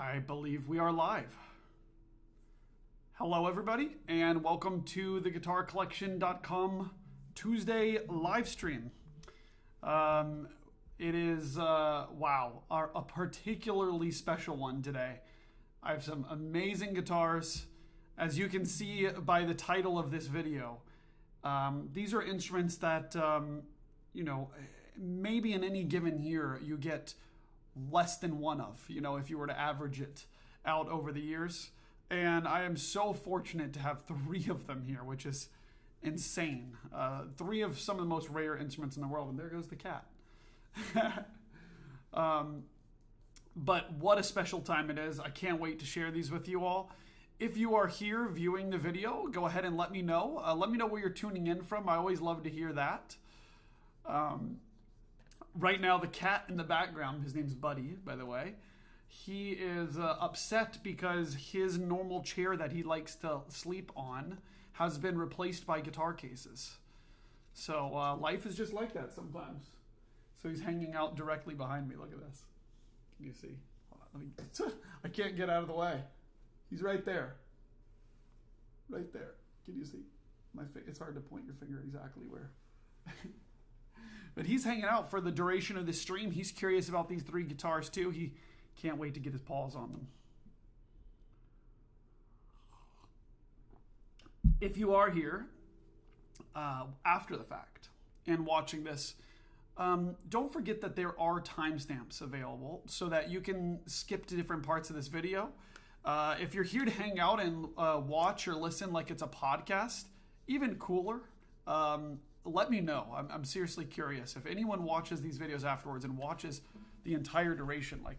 I believe we are live. Hello, everybody, and welcome to the GuitarCollection.com Tuesday live stream. It is, a particularly special one today. I have some amazing guitars. As you can see by the title of this video, these are instruments that, maybe in any given year you get less than one of, if you were to average it out over the years. And I am so fortunate to have three of them here, which is insane. Three of some of the most rare instruments in the world. And there goes the cat. But what a special time it is. I can't wait to share these with you all. If you are here viewing the video, go ahead and let me know. Let me know where you're tuning in from. I always love to hear that. Right now, the cat in the background, his name's Buddy, by the way, he is upset because his normal chair that he likes to sleep on has been replaced by guitar cases. So life is just like that sometimes. So he's hanging out directly behind me. Look at this. Can you see? Hold on, I can't get out of the way. He's right there. Right there. Can you see? It's hard to point your finger exactly where. But he's hanging out for the duration of the stream. He's curious about these three guitars too. He can't wait to get his paws on them. If you are here after the fact and watching this, don't forget that there are timestamps available so that you can skip to different parts of this video. If you're here to hang out and watch or listen like it's a podcast, even cooler. Let me know. I'm seriously curious. If anyone watches these videos afterwards and watches the entire duration, like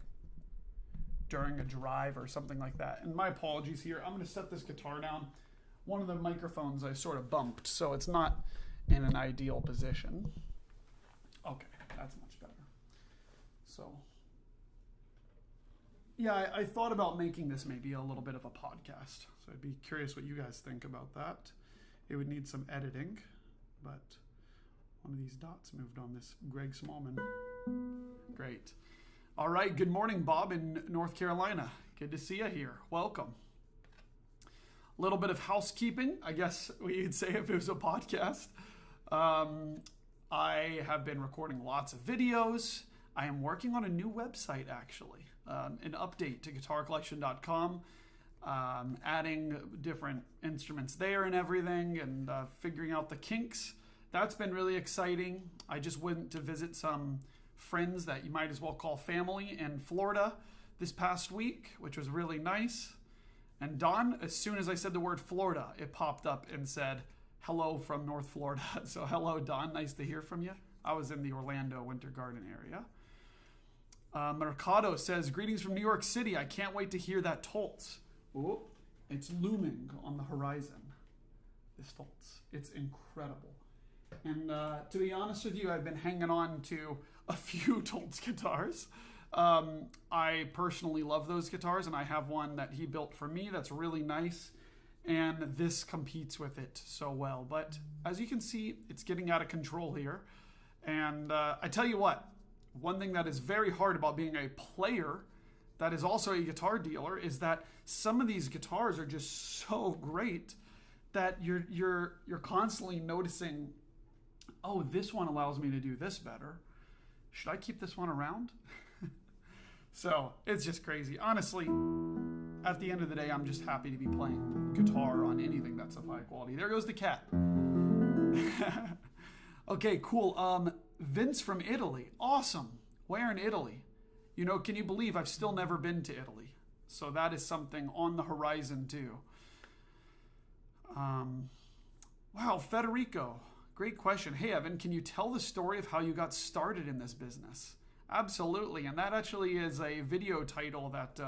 during a drive or something like that. And my apologies here. I'm going to set this guitar down. One of the microphones I sort of bumped, so it's not in an ideal position. Okay, that's much better. So, yeah, I thought about making this maybe a little bit of a podcast. So I'd be curious what you guys think about that. It would need some editing. But one of these dots moved on this Greg Smallman. Great. All right. Good morning, Bob in North Carolina. Good to see you here. Welcome. A little bit of housekeeping, I guess we could say if it was a podcast. I have been recording lots of videos. I am working on a new website, actually. An update to GuitarCollection.com. Adding different instruments there and everything, and figuring out the kinks. That's been really exciting. I just went to visit some friends that you might as well call family in Florida this past week, which was really nice. And Don, as soon as I said the word Florida, it popped up and said, hello from North Florida. So hello, Don. Nice to hear from you. I was in the Orlando Winter Garden area. Mercado says, greetings from New York City. I can't wait to hear that Tolz. Oh, it's looming on the horizon. This Tolz. It's incredible. And to be honest with you, I've been hanging on to a few Tolz guitars. I personally love those guitars, and I have one that he built for me that's really nice. And this competes with it so well. But as you can see, it's getting out of control here. And I tell you what, one thing that is very hard about being a player that is also a guitar dealer is that some of these guitars are just so great that you're constantly noticing, oh, this one allows me to do this better. Should I keep this one around? So it's just crazy. Honestly, at the end of the day, I'm just happy to be playing guitar on anything that's of high quality. There goes the cat. Okay, cool. Vince from Italy. Awesome. Where in Italy? Can you believe I've still never been to Italy? So that is something on the horizon too. Wow, Federico, great question. Hey, Evan, can you tell the story of how you got started in this business? Absolutely, and that actually is a video title that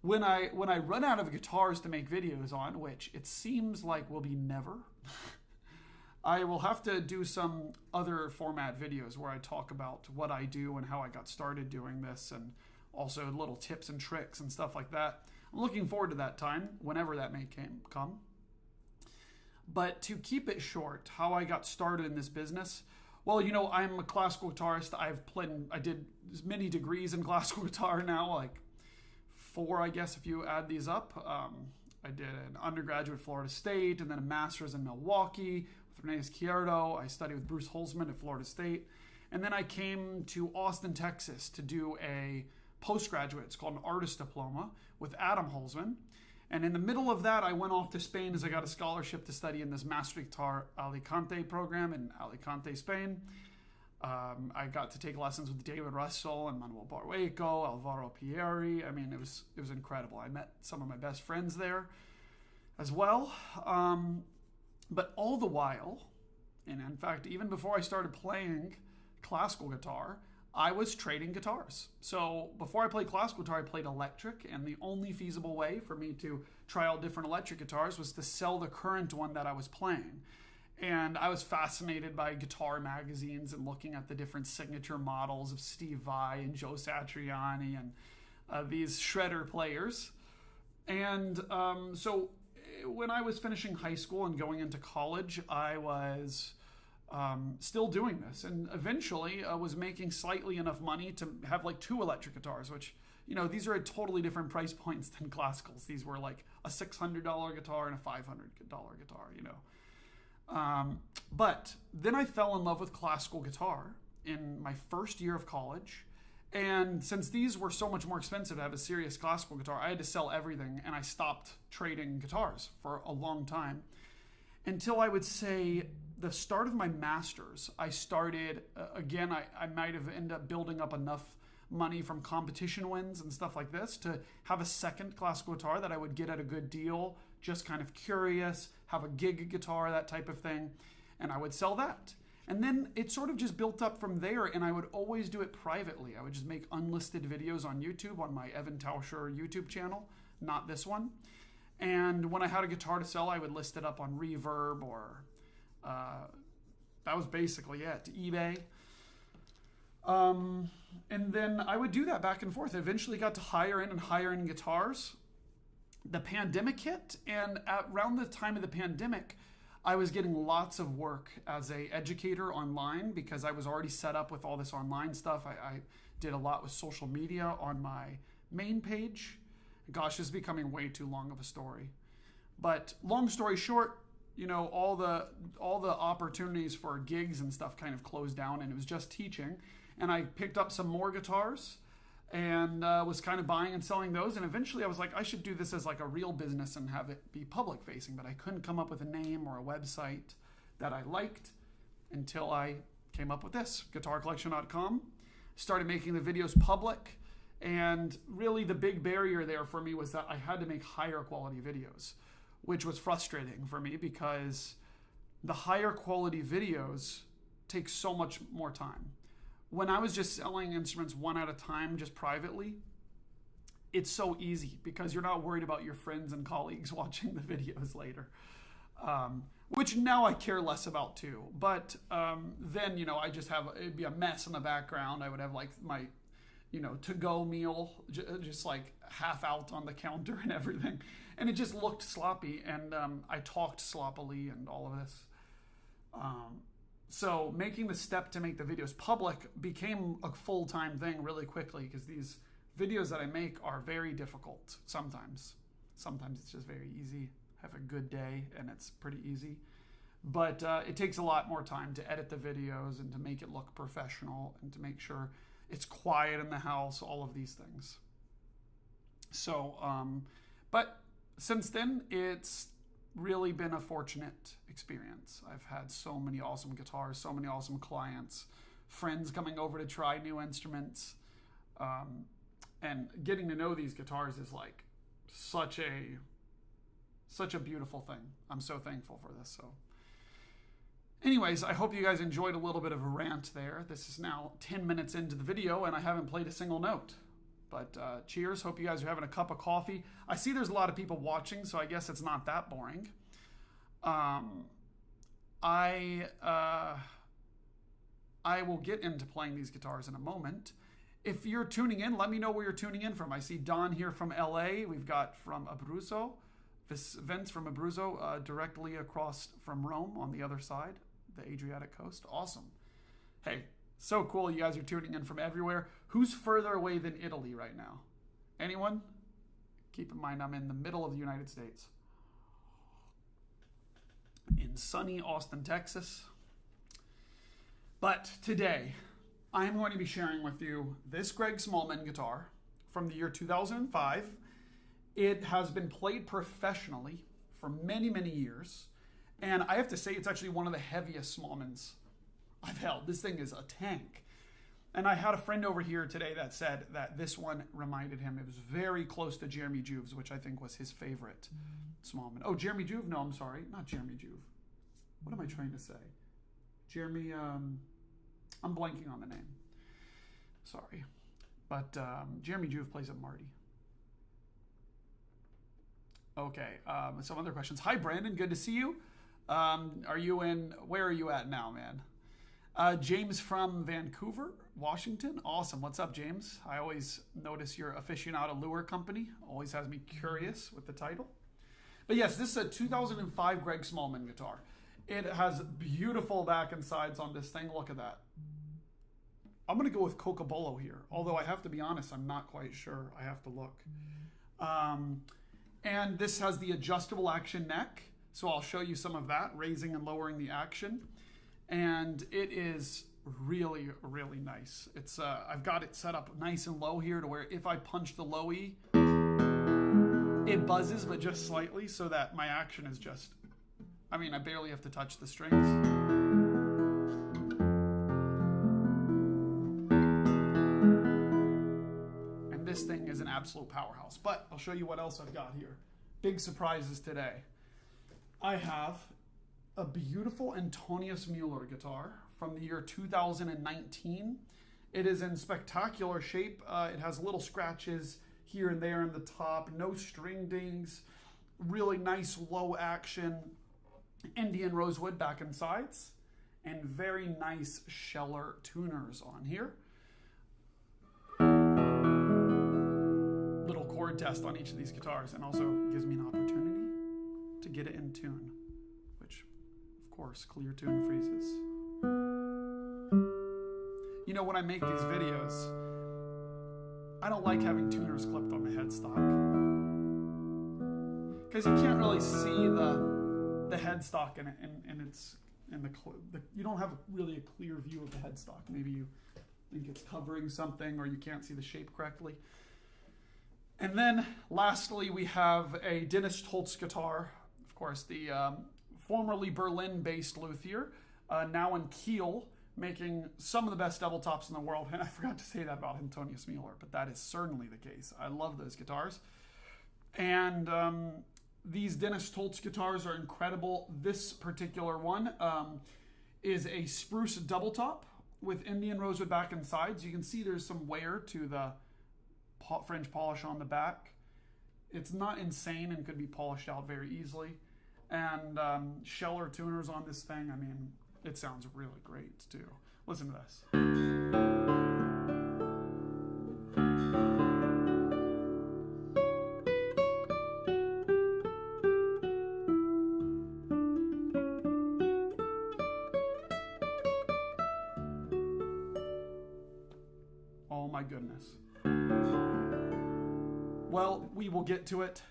when I run out of guitars to make videos on, which it seems like will be never, I will have to do some other format videos where I talk about what I do and how I got started doing this, and also little tips and tricks and stuff like that. I'm looking forward to that time, whenever that may come. But to keep it short, how I got started in this business, well, I'm a classical guitarist. I did many degrees in classical guitar now, like 4, I guess, if you add these up. I did an undergraduate at Florida State and then a master's in Milwaukee with Rene Izquierdo. I studied with Bruce Holzman at Florida State. And then I came to Austin, Texas to do a postgraduate. It's called an artist diploma with Adam Holzman. And in the middle of that, I went off to Spain as I got a scholarship to study in this Master Guitar Alicante program in Alicante, Spain. I got to take lessons with David Russell and Manuel Barrueco, Alvaro Pieri. I mean, it was incredible. I met some of my best friends there as well. But all the while, and in fact, even before I started playing classical guitar, I was trading guitars. So before I played classical guitar, I played electric, and the only feasible way for me to try out different electric guitars was to sell the current one that I was playing. And I was fascinated by guitar magazines and looking at the different signature models of Steve Vai and Joe Satriani and these shredder players. And so when I was finishing high school and going into college, I was still doing this. And eventually I was making slightly enough money to have like 2 electric guitars, which, you know, these are at totally different price points than classicals. These were like a $600 guitar and a $500 guitar, you know. But then I fell in love with classical guitar in my first year of college. And since these were so much more expensive to have a serious classical guitar, I had to sell everything, and I stopped trading guitars for a long time. Until I would say the start of my master's, I started, again, I might have ended up building up enough money from competition wins and stuff like this to have a second classical guitar that I would get at a good deal, just kind of curious, have a gig guitar, that type of thing, and I would sell that. And then it sort of just built up from there, and I would always do it privately. I would just make unlisted videos on YouTube, on my Evan Tauscher YouTube channel, not this one. And when I had a guitar to sell, I would list it up on Reverb or that was basically it, eBay. And then I would do that back and forth. I eventually got to higher end guitars. The pandemic hit, and around the time of the pandemic, I was getting lots of work as an educator online because I was already set up with all this online stuff. I did a lot with social media on my main page. Gosh, this is becoming way too long of a story. But long story short, you know, all the opportunities for gigs and stuff kind of closed down, and it was just teaching. And I picked up some more guitars and was kind of buying and selling those. And eventually I was like, I should do this as like a real business and have it be public facing. But I couldn't come up with a name or a website that I liked until I came up with this, guitarcollection.com. Started making the videos public. And really the big barrier there for me was that I had to make higher quality videos, which was frustrating for me because the higher quality videos take so much more time. When I was just selling instruments one at a time, just privately, it's so easy because you're not worried about your friends and colleagues watching the videos later, which now I care less about too. But then, you know, I just have, it'd be a mess in the background. I would have like my, you know, to-go meal, just like half out on the counter and everything. And it just looked sloppy, and I talked sloppily and all of this. So making the step to make the videos public became a full-time thing really quickly because these videos that I make are very difficult sometimes. Sometimes it's just very easy. Have a good day and it's pretty easy. But it takes a lot more time to edit the videos and to make it look professional and to make sure it's quiet in the house, all of these things. So, but since then, it's really been a fortunate experience. I've had so many awesome guitars, so many awesome clients, friends coming over to try new instruments, and getting to know these guitars is like such a beautiful thing. I'm so thankful for this. So anyways, I hope you guys enjoyed a little bit of a rant there. This is now 10 minutes into the video and I haven't played a single note. But cheers. Hope you guys are having a cup of coffee. I see there's a lot of people watching, so I guess it's not that boring. I will get into playing these guitars in a moment. If you're tuning in, let me know where you're tuning in from. I see Don here from LA. We've got from Abruzzo, Vince from Abruzzo, directly across from Rome on the other side, the Adriatic coast. Awesome. Hey, so cool you guys are tuning in from everywhere. Who's further away than Italy right now? Anyone? Keep in mind, I'm in the middle of the United States. In sunny Austin, Texas. But today, I'm going to be sharing with you this Greg Smallman guitar from the year 2005. It has been played professionally for many, many years. And I have to say, it's actually one of the heaviest Smallmans I've held. This thing is a tank. And I had a friend over here today that said that this one reminded him, it was very close to Jeremy Juve's, which I think was his favorite Smallman. Oh, Jeremy Juve? No, I'm sorry. Not Jeremy Juve. What am I trying to say? Jeremy, I'm blanking on the name. Sorry. But Jeremy Juve plays at Marty. Okay, some other questions. Hi, Brandon. Good to see you. Where are you at now, man? James from Vancouver, Washington. Awesome. What's up, James? I always notice your aficionado lure company. Always has me curious with the title. But yes, this is a 2005 Greg Smallman guitar. It has beautiful back and sides on this thing. Look at that. I'm going to go with Cocobolo here. Although I have to be honest, I'm not quite sure. I have to look. And this has the adjustable action neck. So I'll show you some of that, raising and lowering the action. And it is really, really nice. It's I've got it set up nice and low here to where if I punch the low E, it buzzes, but just slightly, so that my action is just, I barely have to touch the strings. And this thing is an absolute powerhouse. But I'll show you what else I've got here. Big surprises today. I have a beautiful Antonius Mueller guitar from the year 2019. It is in spectacular shape. It has little scratches here and there in the top, no string dings, really nice low action Indian rosewood back and sides, and very nice Scheller tuners on here. Little chord test on each of these guitars, and also gives me an opportunity to get it in tune, which of course clear tune freezes. You know, when I make these videos, I don't like having tuners clipped on the headstock, because you can't really see the headstock and it's in the you don't have really a clear view of the headstock. Maybe you think it's covering something, or you can't see the shape correctly. And then lastly, we have a Dennis Toltz guitar, of course, the formerly Berlin-based luthier, now in Kiel, making some of the best double tops in the world. And I forgot to say that about Antonius Müller, but that is certainly the case. I love those guitars. And these Dennis Toltz guitars are incredible. This particular one is a spruce double top with Indian rosewood back and sides. You can see there's some wear to the French polish on the back. It's not insane and could be polished out very easily. And Scheller tuners on this thing. It sounds really great too. Listen to this. Oh my goodness. Well, we will get to it.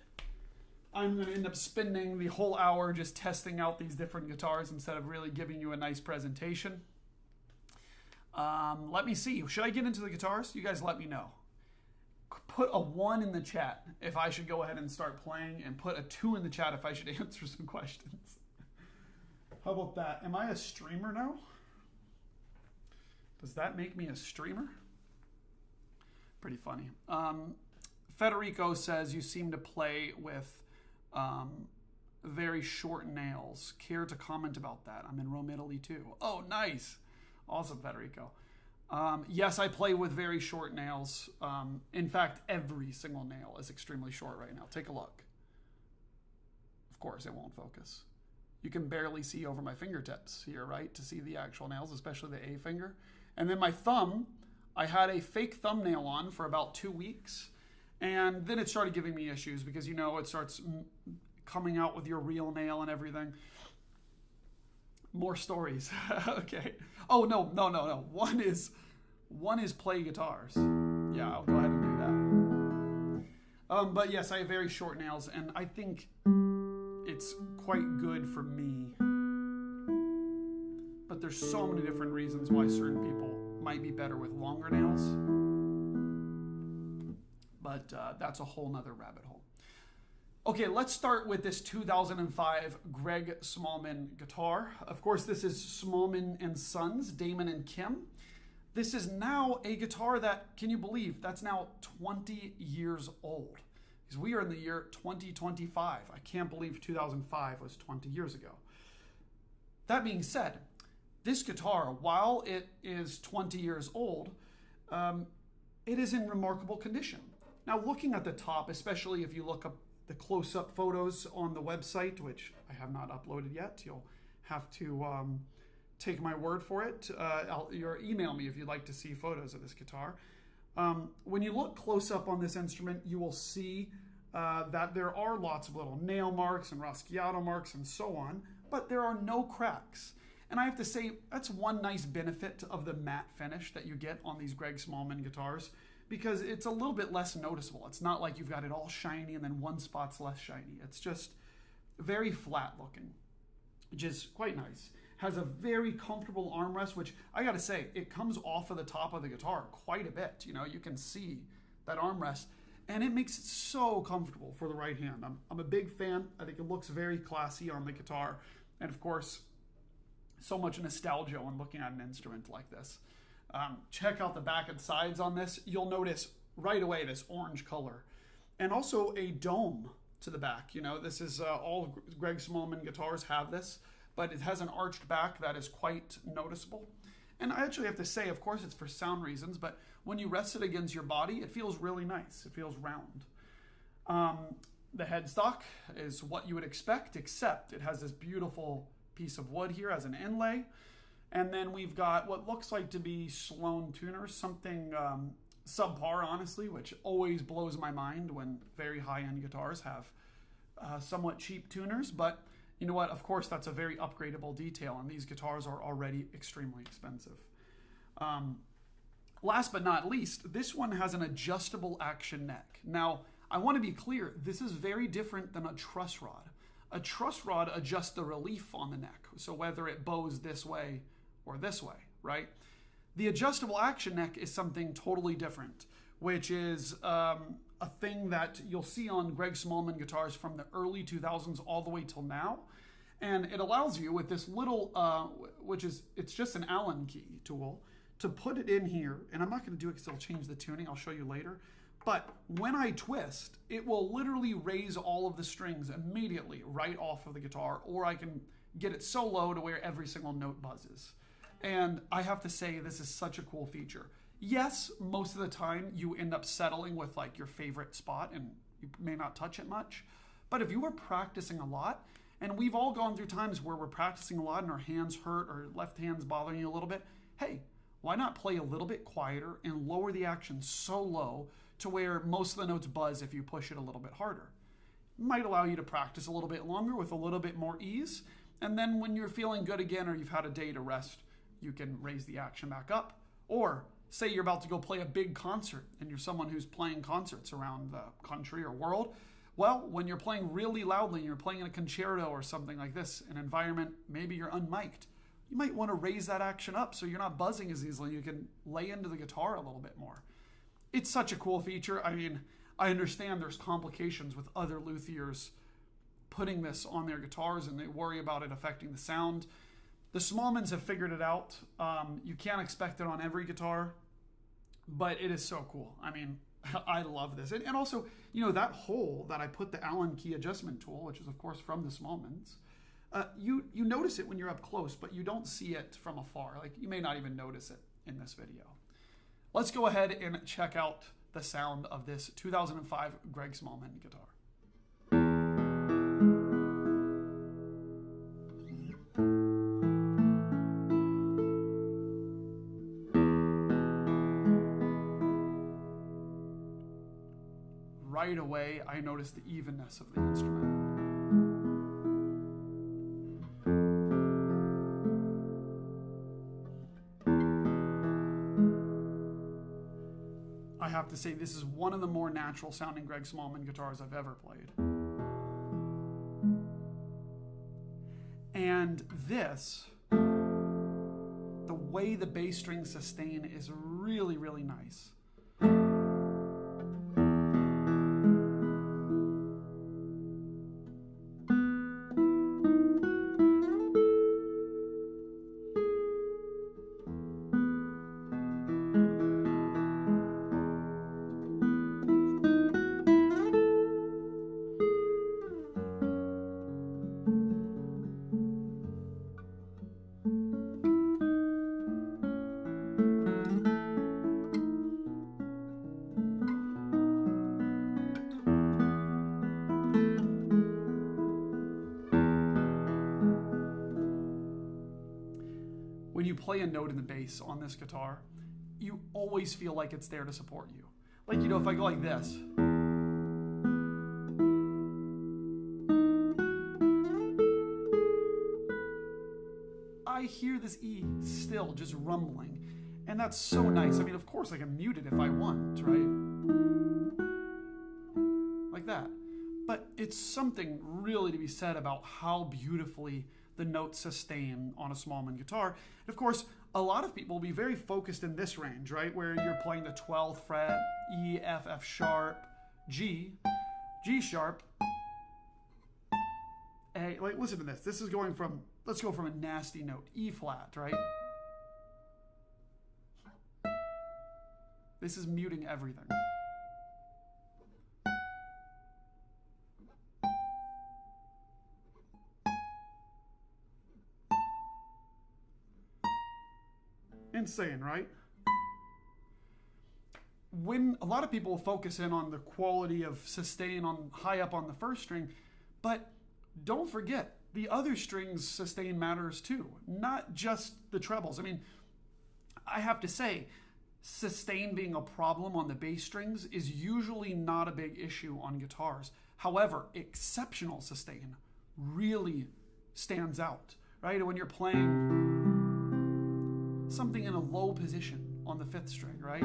I'm going to end up spending the whole hour just testing out these different guitars instead of really giving you a nice presentation. Let me see. Should I get into the guitars? You guys let me know. Put a 1 in the chat if I should go ahead and start playing, and put a 2 in the chat if I should answer some questions. How about that? Am I a streamer now? Does that make me a streamer? Pretty funny. Federico says you seem to play with very short nails. Care to comment about that? I'm in Rome, Italy too. Oh, nice. Awesome, Federico. Yes, I play with very short nails. In fact, every single nail is extremely short right now. Take a look. Of course, it won't focus. You can barely see over my fingertips here, right? To see the actual nails, especially the A finger. And then my thumb, I had a fake thumbnail on for about 2 weeks. And then it started giving me issues because, it starts coming out with your real nail and everything. More stories. Okay. Oh, no. One is play guitars. Yeah, I'll go ahead and do But yes, I have very short nails, and I think it's quite good for me. But there's so many different reasons why certain people might be better with longer nails. But that's a whole nother rabbit hole. Okay, let's start with this 2005 Greg Smallman guitar. Of course, this is Smallman and Sons, Damon and Kim. This is now a guitar that, can you believe, that's now 20 years old. Because we are in the year 2025. I can't believe 2005 was 20 years ago. That being said, this guitar, while it is 20 years old, it is in remarkable condition. Now, looking at the top, especially if you look up the close-up photos on the website, which I have not uploaded yet, you'll have to take my word for it. Email me if you'd like to see photos of this guitar. When you look close up on this instrument, you will see that there are lots of little nail marks and Raschiato marks and so on, but there are no cracks. And I have to say, that's one nice benefit of the matte finish that you get on these Greg Smallman guitars, because it's a little bit less noticeable. It's not like you've got it all shiny and then one spot's less shiny. It's just very flat looking, which is quite nice. Has a very comfortable armrest, which I gotta say, it comes off of the top of the guitar quite a bit. You know, you can see that armrest, and it makes it so comfortable for the right hand. I'm a big fan. I think it looks very classy on the guitar. And of course, so much nostalgia when looking at an instrument like this. Check out the back and sides on this. You'll notice right away this orange color. And also a dome to the back. You know, this is all Greg Smallman guitars have this, but it has an arched back that is quite noticeable. And I actually have to say, of course, it's for sound reasons, but when you rest it against your body, it feels really nice. It feels round. The headstock is what you would expect, except it has this beautiful piece of wood here as an inlay. And then we've got what looks like to be Sloan tuners, something subpar, honestly, which always blows my mind when very high-end guitars have somewhat cheap tuners. But you know what? Of course, that's a very upgradable detail, and these guitars are already extremely expensive. Last but not least, this one has an adjustable action neck. Now, I want to be clear, this is very different than a truss rod. A truss rod adjusts the relief on the neck, so whether it bows this way or this way, right? The adjustable action neck is something totally different, which is a thing that you'll see on Greg Smallman guitars from the early 2000s all the way till now. And it allows you with this little, it's just an Allen key tool, to put it in here. And I'm not going to do it because it'll change the tuning. I'll show you later. But when I twist, it will literally raise all of the strings immediately right off of the guitar, or I can get it so low to where every single note buzzes. And I have to say, this is such a cool feature. Yes, most of the time you end up settling with like your favorite spot and you may not touch it much. But if you were practicing a lot, and we've all gone through times where we're practicing a lot and our hands hurt or left hand's bothering you a little bit, hey, why not play a little bit quieter and lower the action so low to where most of the notes buzz if you push it a little bit harder? Might allow you to practice a little bit longer with a little bit more ease. And then when you're feeling good again or you've had a day to rest, you can raise the action back up. Or say you're about to go play a big concert and you're someone who's playing concerts around the country or world. Well, when you're playing really loudly, you're playing in a concerto or something like this, an environment, maybe you're unmiked, you might want to raise that action up so you're not buzzing as easily. You can lay into the guitar a little bit more. It's such a cool feature. I mean, I understand there's complications with other luthiers putting this on their guitars and they worry about it affecting the sound. The Smallmans have figured it out. You can't expect it on every guitar, but it is so cool. I mean, I love this. And also, you know, that hole that I put the Allen key adjustment tool, which is of course from the Smallmans, you notice it when you're up close, but you don't see it from afar. Like you may not even notice it in this video. Let's go ahead and check out the sound of this 2005 Greg Smallman guitar. Right away, I noticed the evenness of the instrument. I have have to say this is one of the more natural sounding Greg Smallman guitars I've ever played. And this, the way the bass strings sustain is really, really nice. When you play a note in the bass on this guitar, you always feel like it's there to support you. Like, you know, if I go like this, I hear this E still just rumbling, and that's so nice. I mean, of course I can mute it if I want, right? Like that. But it's something really to be said about how beautifully the notes sustain on a Smallman guitar. And of course, a lot of people will be very focused in this range, right? Where you're playing the 12th fret, E, F, F sharp, G, G sharp, A. Like, listen to this. This is going from, let's go from a nasty note, E flat, right? This is muting everything. Insane, right? When a lot of people focus in on the quality of sustain on high up on the first string, but don't forget the other strings sustain matters too, not just the trebles. I mean, I have to say, sustain being a problem on the bass strings is usually not a big issue on guitars. However, exceptional sustain really stands out, right? When you're playing something in a low position on the 5th string, right?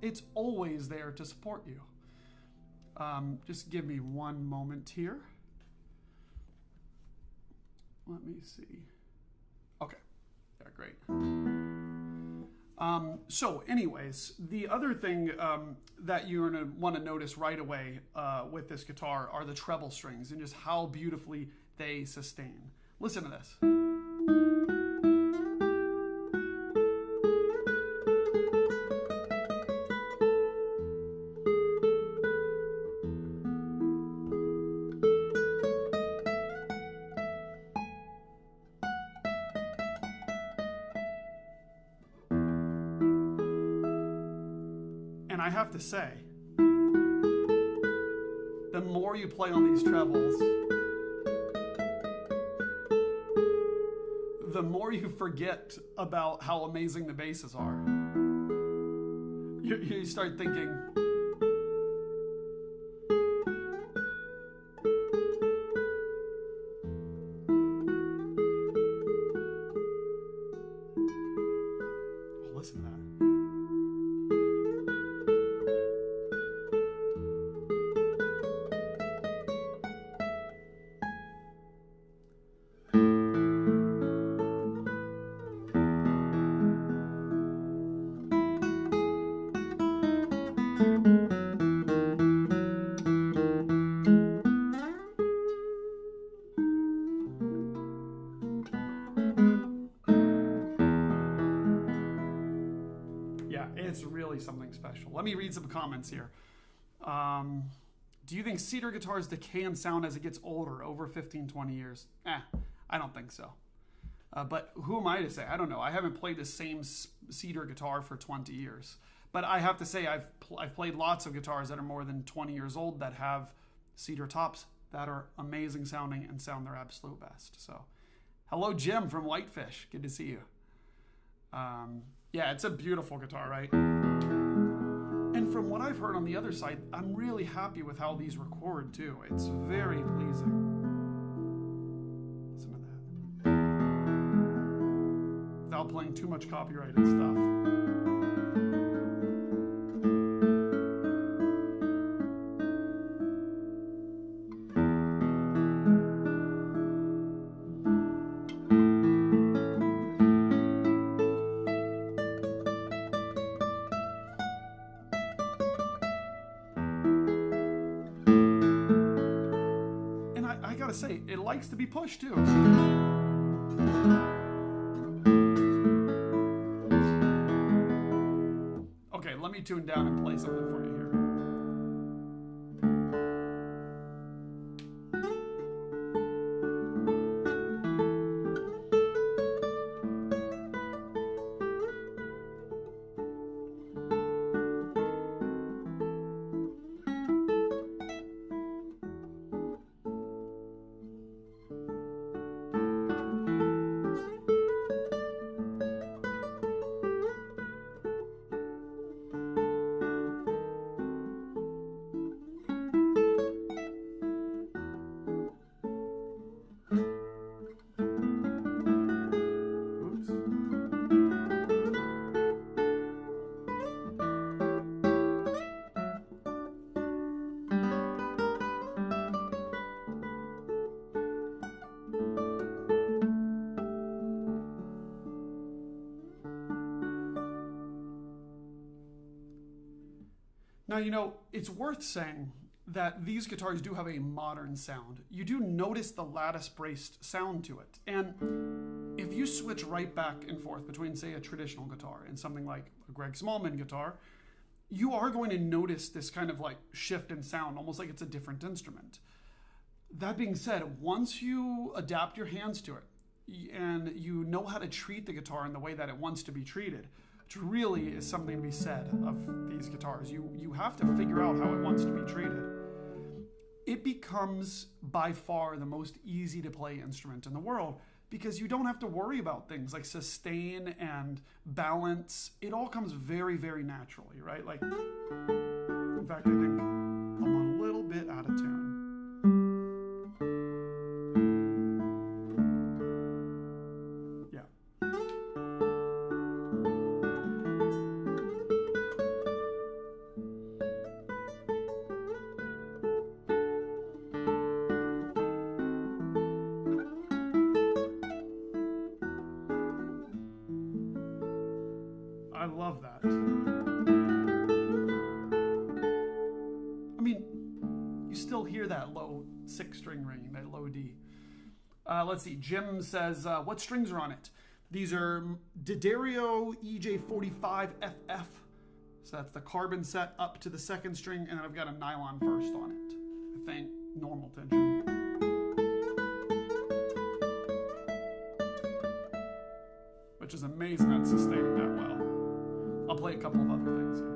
It's always there to support you. Just give me one moment here. Let me see. Okay, yeah, great. So anyways, the other thing that you're going to want to notice right away with this guitar are the treble strings and just how beautifully they sustain. Listen to this. And I have to say, the more you play on these trebles, the more you forget about how amazing the basses are. You start thinking, oh, listen to that. It's really something special. Let me read some comments here. Do you think cedar guitars decay in sound as it gets older, over 15, 20 years? I don't think so. But who am I to say? I don't know. I haven't played the same cedar guitar for 20 years. But I have to say I've played lots of guitars that are more than 20 years old that have cedar tops that are amazing sounding and sound their absolute best. So, hello Jim from Whitefish. Good to see you. Yeah, it's a beautiful guitar, right? And for from what I've heard on the other side, I'm really happy with how these record too. It's very pleasing. Listen to that. Without playing too much copyrighted stuff. Say it likes to be pushed too. Okay, let me tune down and play something for you here. Now, you know, it's worth saying that these guitars do have a modern sound. You do notice the lattice-braced sound to it. And if you switch right back and forth between, say, a traditional guitar and something like a Greg Smallman guitar, you are going to notice this kind of like shift in sound, almost like it's a different instrument. That being said, once you adapt your hands to it and you know how to treat the guitar in the way that it wants to be treated, which really is something to be said of these guitars. You have to figure out how it wants to be treated. It becomes by far the most easy to play instrument in the world because you don't have to worry about things like sustain and balance. It all comes very, very naturally, right? Like, in fact, I think I'm a little bit out of tune. I love that. I mean, you still hear that low 6-string ringing, that low D. Let's see, Jim says, what strings are on it? These are D'Addario EJ45 FF. So that's the carbon set up to the 2nd string, and then I've got a nylon 1st on it. I think normal tension. Which is amazing at sustaining that well. I'll play a couple of other things here.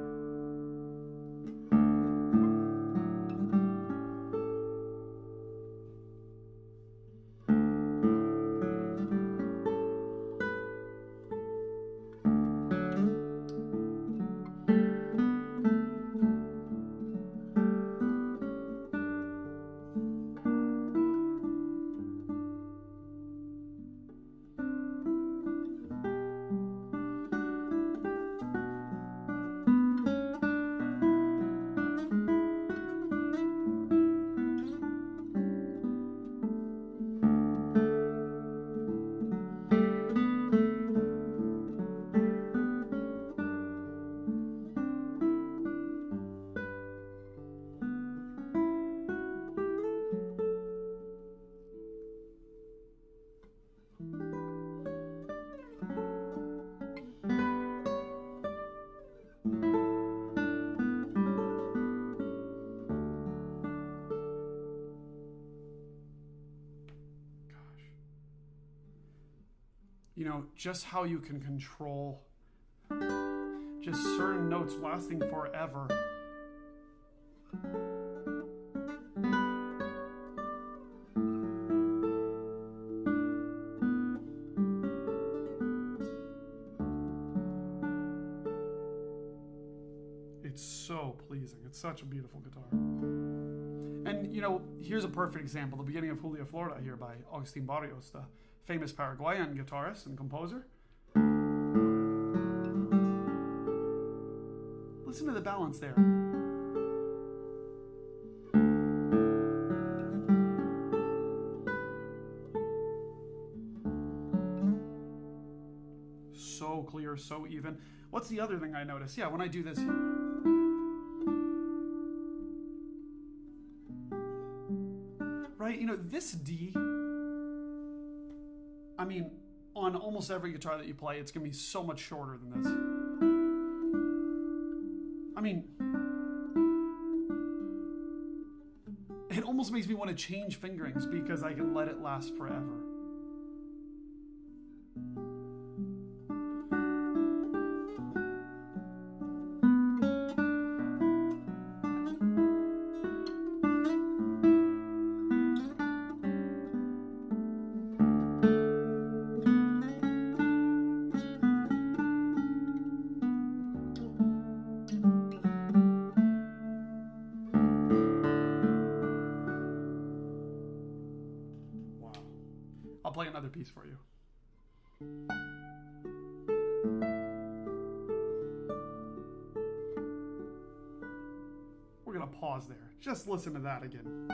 You know, just how you can control just certain notes lasting forever. It's so It's such a beautiful guitar. And, you know, here's a perfect example. The beginning of Julia Florida here by Agustin Barrios, the famous Paraguayan guitarist and composer. Listen to the balance there. So clear, so even. What's the other thing I notice? Yeah, when I do this. Right, you know, this D, I mean, on almost every guitar that you play, it's going to be so much shorter than this. I mean, it almost makes me want to change fingerings because I can let it last forever. I'll play another piece for you. We're going to pause there. Just listen to that again.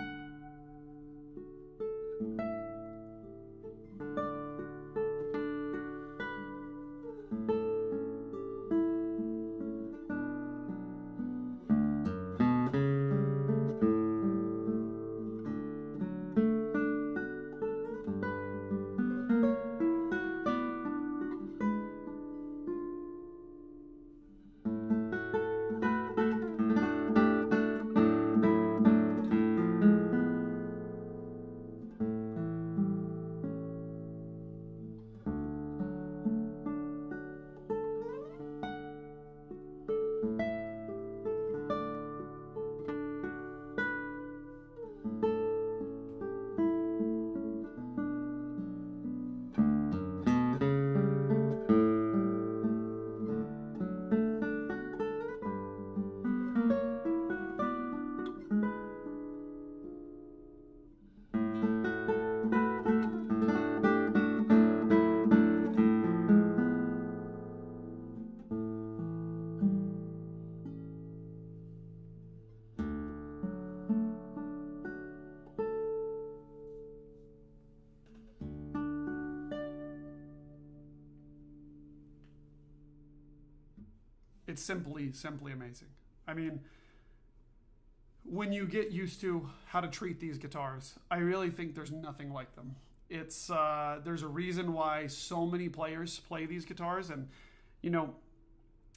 It's simply amazing. I mean, when you get used to how to treat these guitars, I really think there's nothing like them. It's there's a reason why so many players play these guitars, and you know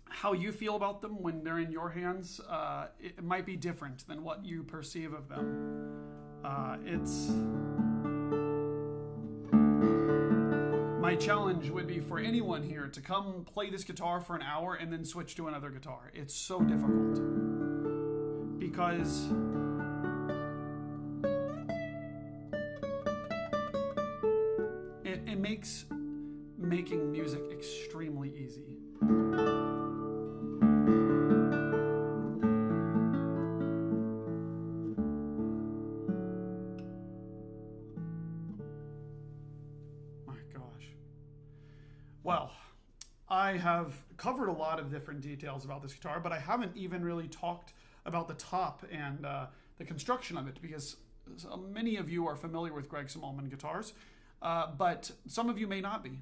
how you feel about them when they're in your hands. It might be different than what you perceive of them. My challenge would be for anyone here to come play this guitar for an hour and then switch to another guitar. It's so difficult because it makes making music extremely easy. Well, I have covered a lot of different details about this guitar, but I haven't even really talked about the top and the construction of it, because many of you are familiar with Greg Smallman guitars, but some of you may not be.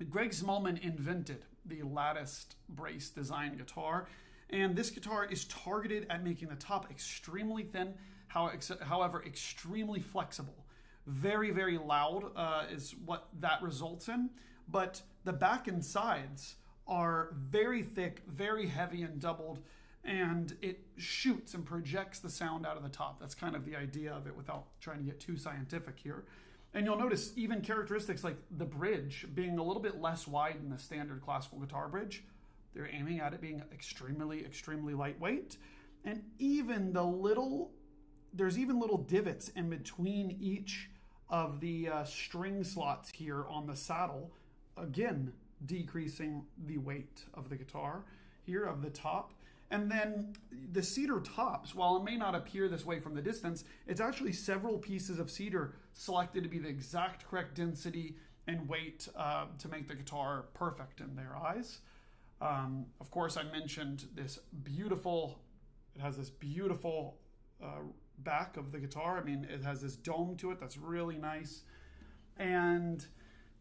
Greg Smallman invented the latticed brace design guitar, and this guitar is targeted at making the top extremely thin, however extremely flexible. Very, very loud is what that results in. But the back and sides are very thick, very heavy and doubled, and it shoots and projects the sound out of the top. That's kind of the idea of it without trying to get too scientific here. And you'll notice even characteristics like the bridge being a little bit less wide than the standard classical guitar bridge. They're aiming at it being extremely, extremely lightweight. And even there's even little divots in between each of the string slots here on the saddle, again, decreasing the weight of the guitar here, of the top. And then the cedar tops, while it may not appear this way from the distance, it's actually several pieces of cedar selected to be the exact correct density and weight to make the guitar perfect in their eyes. Of course, I mentioned this beautiful, it has this beautiful back of the guitar. I mean, it has this dome to it that's really nice. And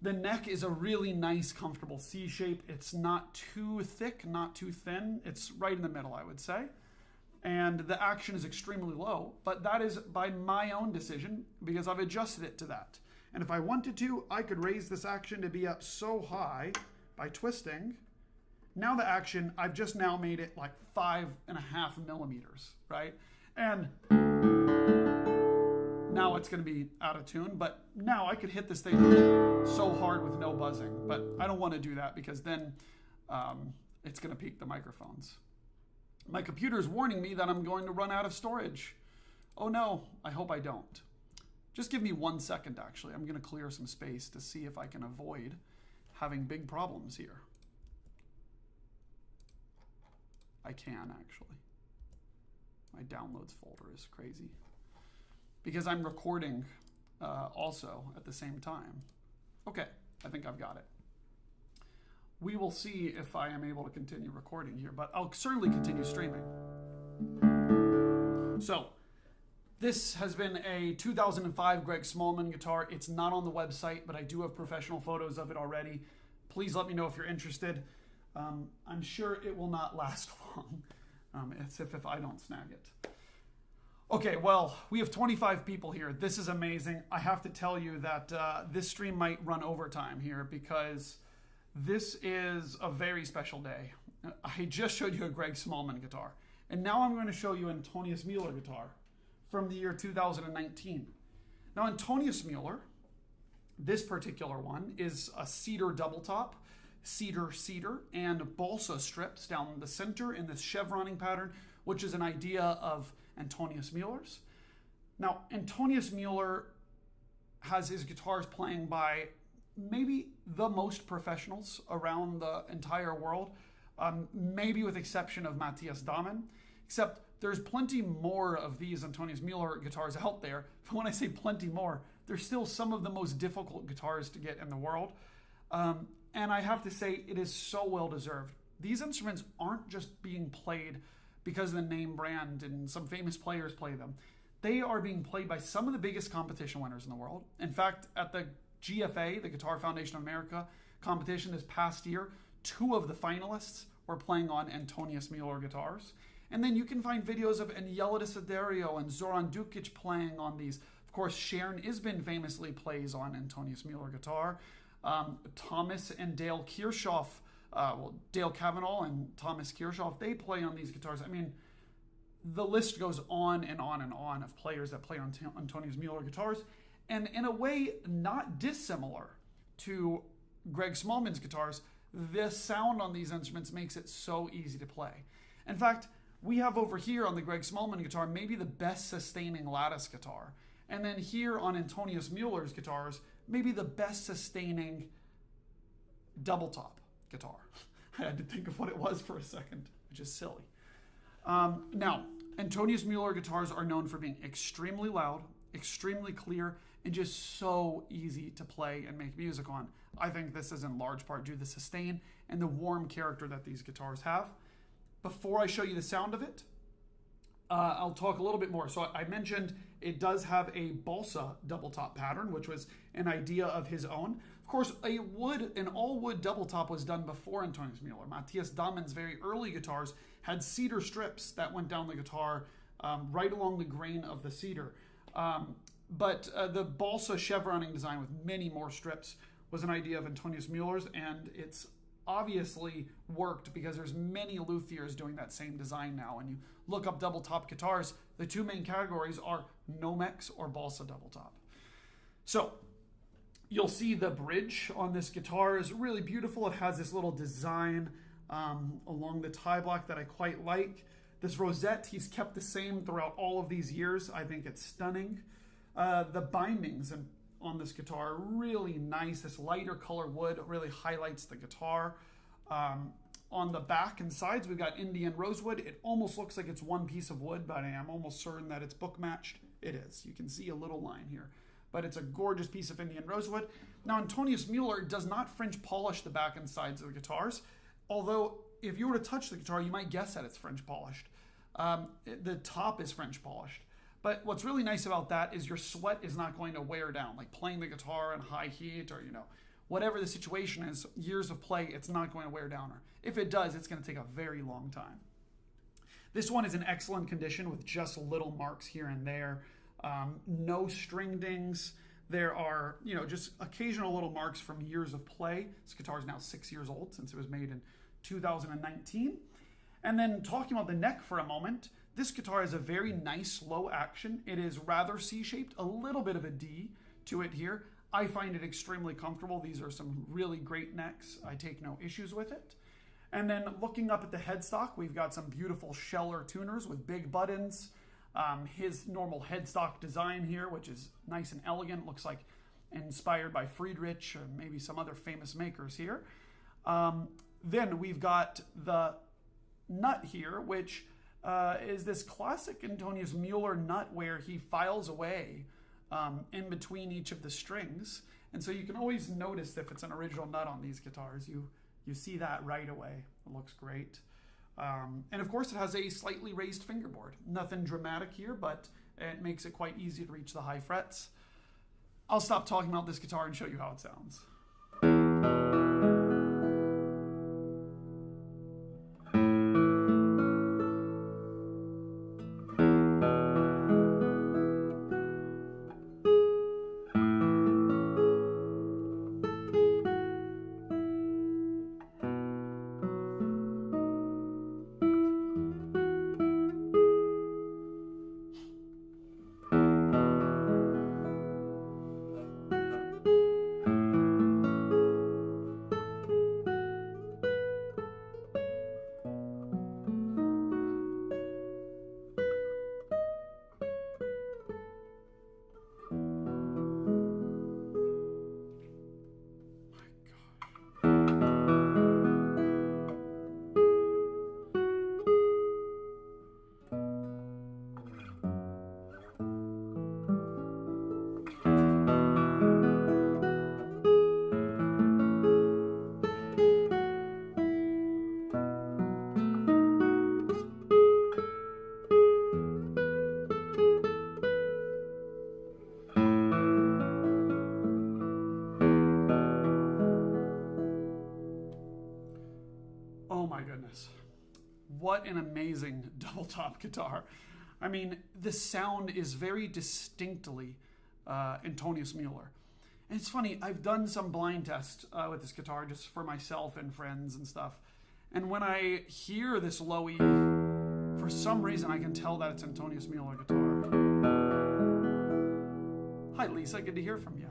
the neck is a really nice, comfortable C shape. It's not too thick, not too thin. It's right in the middle, I would say. And the action is extremely low, but that is by my own decision because I've adjusted it to that. And if I wanted to, I could raise this action to be up so high by twisting. Now the action, I've just now made it like 5.5 millimeters, right? And now it's going to be out of tune, but now I could hit this thing so hard with no buzzing, but I don't want to do that because then it's going to peak the microphones. My computer is warning me that I'm going to run out of storage. Oh no, I hope I don't. Just give me 1 second, actually. I'm going to clear some space to see if I can avoid having big problems here. I can, actually. My downloads folder is crazy. Because I'm recording also at the same time. Okay, I think I've got it. We will see if I am able to continue recording here, but I'll certainly continue streaming. So, this has been a 2005 Greg Smallman guitar. It's not on the website, but I do have professional photos of it already. Please let me know if you're interested. I'm sure it will not last long, as if I don't snag it. Okay, well, we have 25 people here. This is amazing. I have to tell you that this stream might run overtime here because this is a very special day. I just showed you a Greg Smallman guitar, and now I'm going to show you an Antonius Mueller guitar from the year 2019. Now, Antonius Mueller, this particular one, is a cedar double top, cedar, and balsa strips down the center in this chevroning pattern, which is an idea of Antonius Müller's. Now, Antonius Mueller has his guitars playing by maybe the most professionals around the entire world, maybe with exception of Matthias Dahmen, except there's plenty more of these Antonius Mueller guitars out there. But when I say plenty more, they're still some of the most difficult guitars to get in the world. And I have to say, it is so well deserved. These instruments aren't just being played because of the name brand and some famous players play them. They are being played by some of the biggest competition winners in the world. In fact, at the GFA, the Guitar Foundation of America competition this past year, 2 of the finalists were playing on Antonius Mueller guitars. And then you can find videos of Aniela Desiderio and Zoran Dukic playing on these. Of course, Sharon Isbin famously plays on Antonius Mueller guitar. Thomas and Dale Kirchhoff, Dale Cavanaugh and Thomas Kirchhoff, they play on these guitars. I mean, the list goes on and on and on of players that play on Antonius Mueller guitars, and in a way not dissimilar to Greg Smallman's guitars, the sound on these instruments makes it so easy to play. In fact, we have over here on the Greg Smallman guitar maybe the best sustaining lattice guitar, and then here on Antonius Mueller's guitars, maybe the best sustaining double top guitar. I had to think of what it was for a second, which is silly. Now, Antonius Mueller guitars are known for being extremely loud, extremely clear, and just so easy to play and make music on. I think this is in large part due to the sustain and the warm character that these guitars have. Before I show you the sound of it, I'll talk a little bit more. So I mentioned it does have a balsa double top pattern, which was an idea of his own. Of course, an all wood double top was done before Antonius Mueller. Matthias Dahmen's very early guitars had cedar strips that went down the guitar right along the grain of the cedar. But the balsa chevroning design with many more strips was an idea of Antonius Mueller's, and it's obviously worked because there's many luthiers doing that same design now. And you look up double top guitars, the 2 main categories are Nomex or balsa double top. So you'll see the bridge on this guitar is really beautiful. It has this little design along the tie block that I quite like. This rosette, he's kept the same throughout all of these years. I think it's stunning. The bindings on this guitar are really nice. This lighter color wood really highlights the guitar. On the back and sides, we've got Indian rosewood. It almost looks like it's one piece of wood, but I am almost certain that it's book matched. It is. You can see a little line here, but it's a gorgeous piece of Indian rosewood. Now, Antonius Mueller does not French polish the back and sides of the guitars, although if you were to touch the guitar, you might guess that it's French polished. The top is French polished. But what's really nice about that is your sweat is not going to wear down, like playing the guitar in high heat or, whatever the situation is, years of play, it's not going to wear down. Or if it does, it's going to take a very long time. This one is in excellent condition with just little marks here and there. No string dings. There are, just occasional little marks from years of play. This guitar is now 6 years old since it was made in 2019. And then talking about the neck for a moment, this guitar has a very nice low action. It is rather C-shaped, a little bit of a D to it here. I find it extremely comfortable. These are some really great necks. I take no issues with it. And then looking up at the headstock, we've got some beautiful Scheller tuners with big buttons. His normal headstock design here, which is nice and elegant, looks like inspired by Friedrich or maybe some other famous makers here. Then we've got the nut here, which is this classic Antonius Mueller nut where he files away in between each of the strings. And so you can always notice if it's an original nut on these guitars. You see that right away. It looks great. And of course it has a slightly raised fingerboard. Nothing dramatic here, but it makes it quite easy to reach the high frets. I'll stop talking about this guitar and show you how it sounds. Oh my goodness. What an amazing double top guitar. I mean, the sound is very distinctly Antonius Mueller. And it's funny, I've done some blind tests with this guitar just for myself and friends and stuff. And when I hear this low E, for some reason I can tell that it's Antonius Mueller guitar. Hi Lisa, good to hear from you.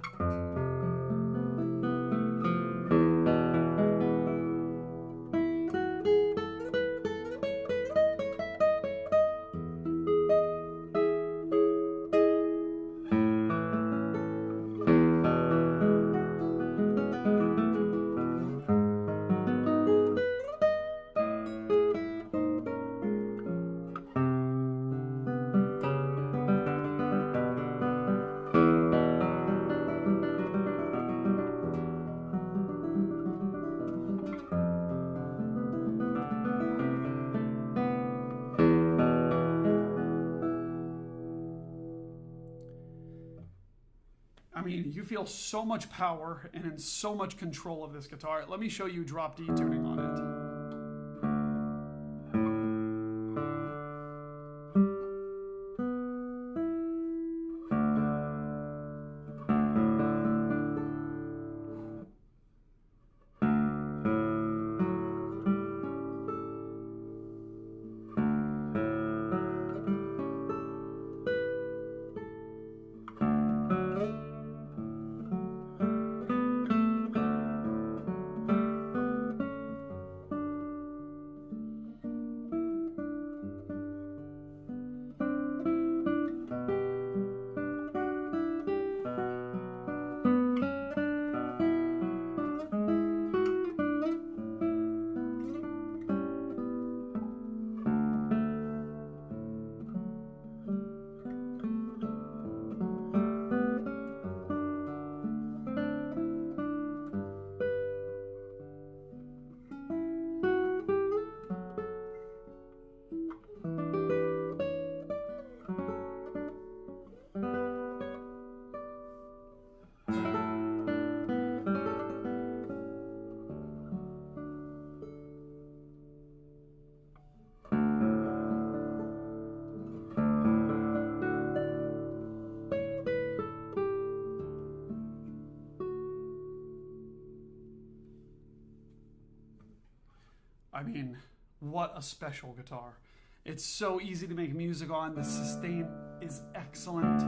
I mean, you feel so much power and in so much control of this guitar. Let me show you drop D tuning on it. I mean, what a special guitar. It's so easy to make music on. The sustain is excellent.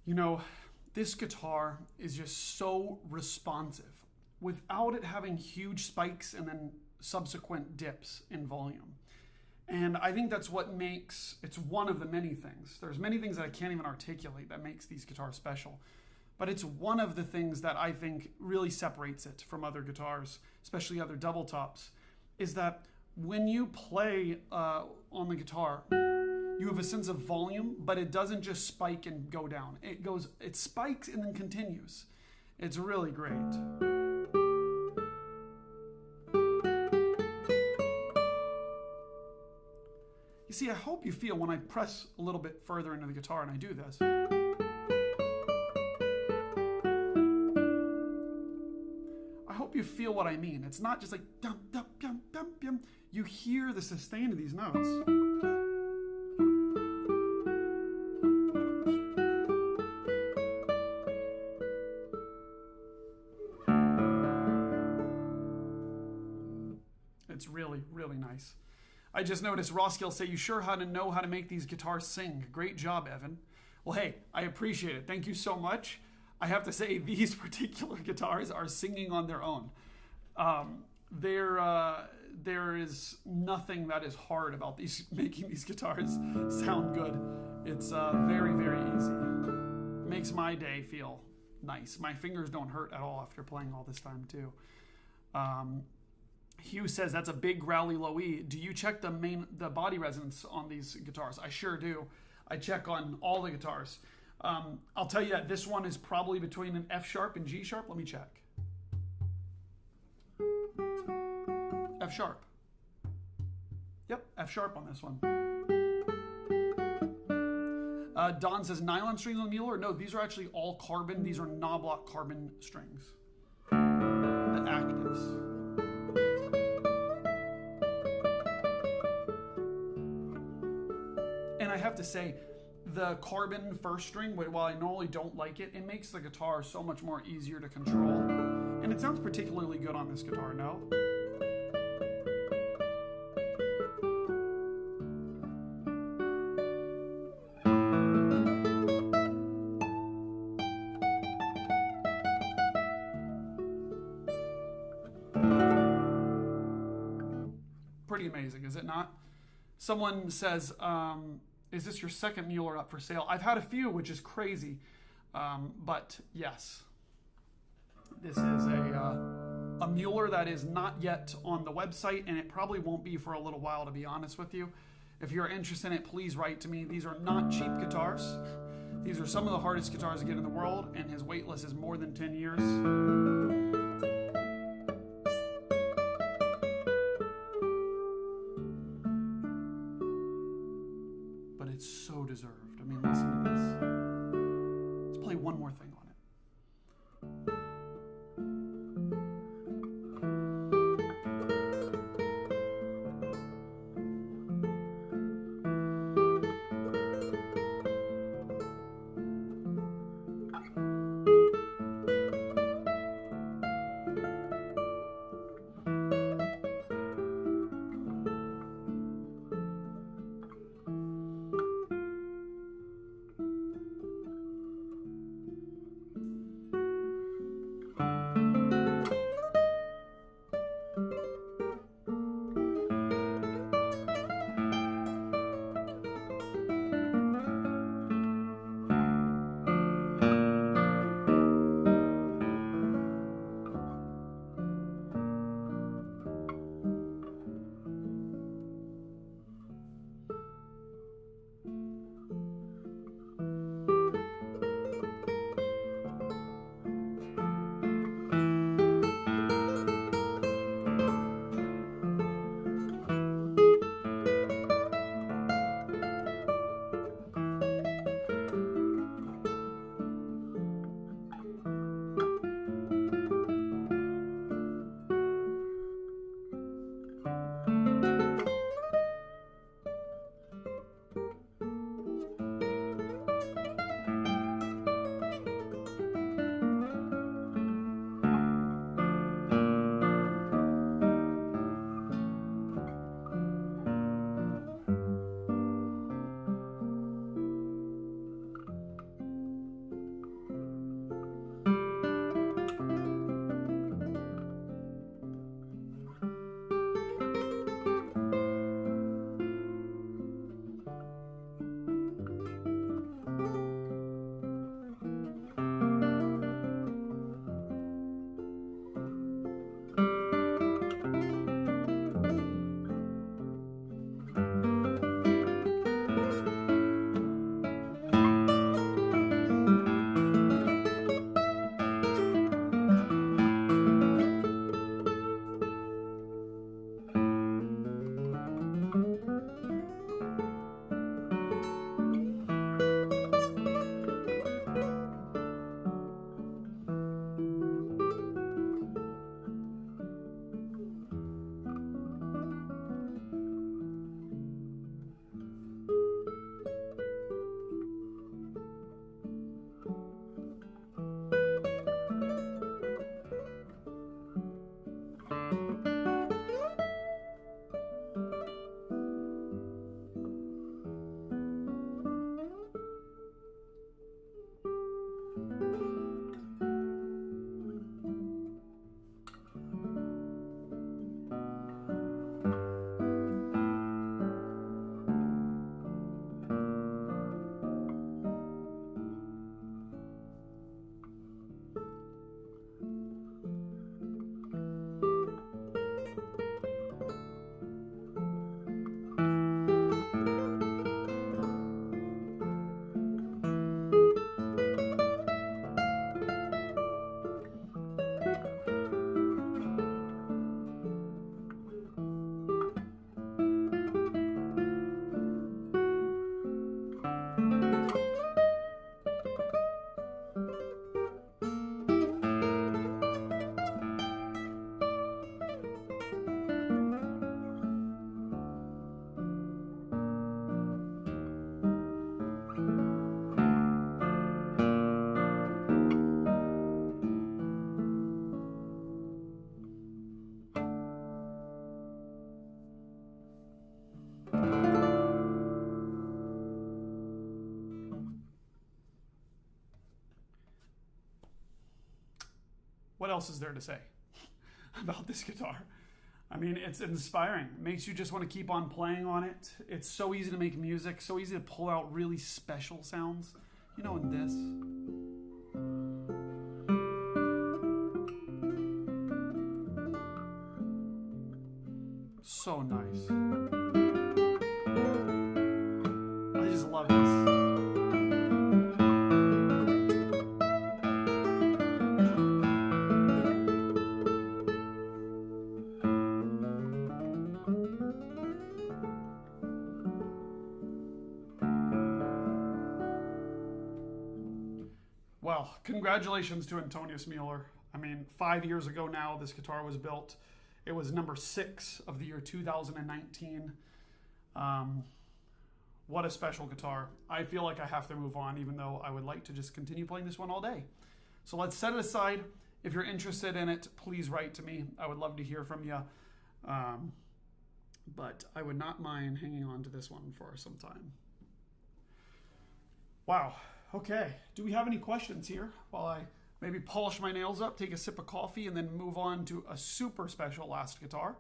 You know, this guitar is just so responsive without it having huge spikes and then subsequent dips in volume. And I think that's what makes, it's one of the many things. There's many things that I can't even articulate that makes these guitars special. But it's one of the things that I think really separates it from other guitars, especially other double tops, is that when you play on the guitar, you have a sense of volume, but it doesn't just spike and go down. It spikes and then continues. It's really great. You see, I hope you feel when I press a little bit further into the guitar and I do this. I hope you feel what I mean. It's not just like dum dum dum dum dum. You hear the sustain of these notes. It's really, really nice. I just noticed Roskill say, you sure know how to make these guitars sing. Great job, Evan. Well, hey, I appreciate it. Thank you so much. I have to say, these particular guitars are singing on their own. There is nothing that is hard about making these guitars sound good. It's very, very easy. It makes my day feel nice. My fingers don't hurt at all after playing all this time, too. Hugh says that's a big growly low E. Do you check the body resonance on these guitars? I sure do. I check on all the guitars. I'll tell you that this one is probably between an F sharp and G sharp. Let me check. F sharp. Yep, F sharp on this one. Don says nylon strings on Mueller. No, these are actually all carbon. These are knoblock carbon strings. The actives. And I have to say, the carbon first string, while I normally don't like it, it makes the guitar so much more easier to control. And it sounds particularly good on this guitar, no? Pretty amazing, is it not? Someone says, is this your second Mueller up for sale? I've had a few, which is crazy. But yes, this is a Mueller that is not yet on the website, and it probably won't be for a little while, to be honest with you. If you're interested in it, please write to me. These are not cheap guitars. These are some of the hardest guitars to get in the world, and his wait list is more than 10 years. It's so deserved. I mean, listen to this. Let's play one more thing on it. what else is there to say about this guitar? I mean, it's inspiring. It makes you just want to keep on playing on it. It's so easy to make music, so easy to pull out really special sounds. You know, in this. So nice. I just love this. Well, congratulations to Antonius Mueller. I mean, 5 years ago now, this guitar was built. It was number 6 of the year 2019. What a special guitar. I feel like I have to move on, even though I would like to just continue playing this one all day. So let's set it aside. If you're interested in it, please write to me. I would love to hear from you. But I would not mind hanging on to this one for some time. Wow. Okay. Do we have any questions here while I maybe polish my nails up, take a sip of coffee, and then move on to a super special last guitar?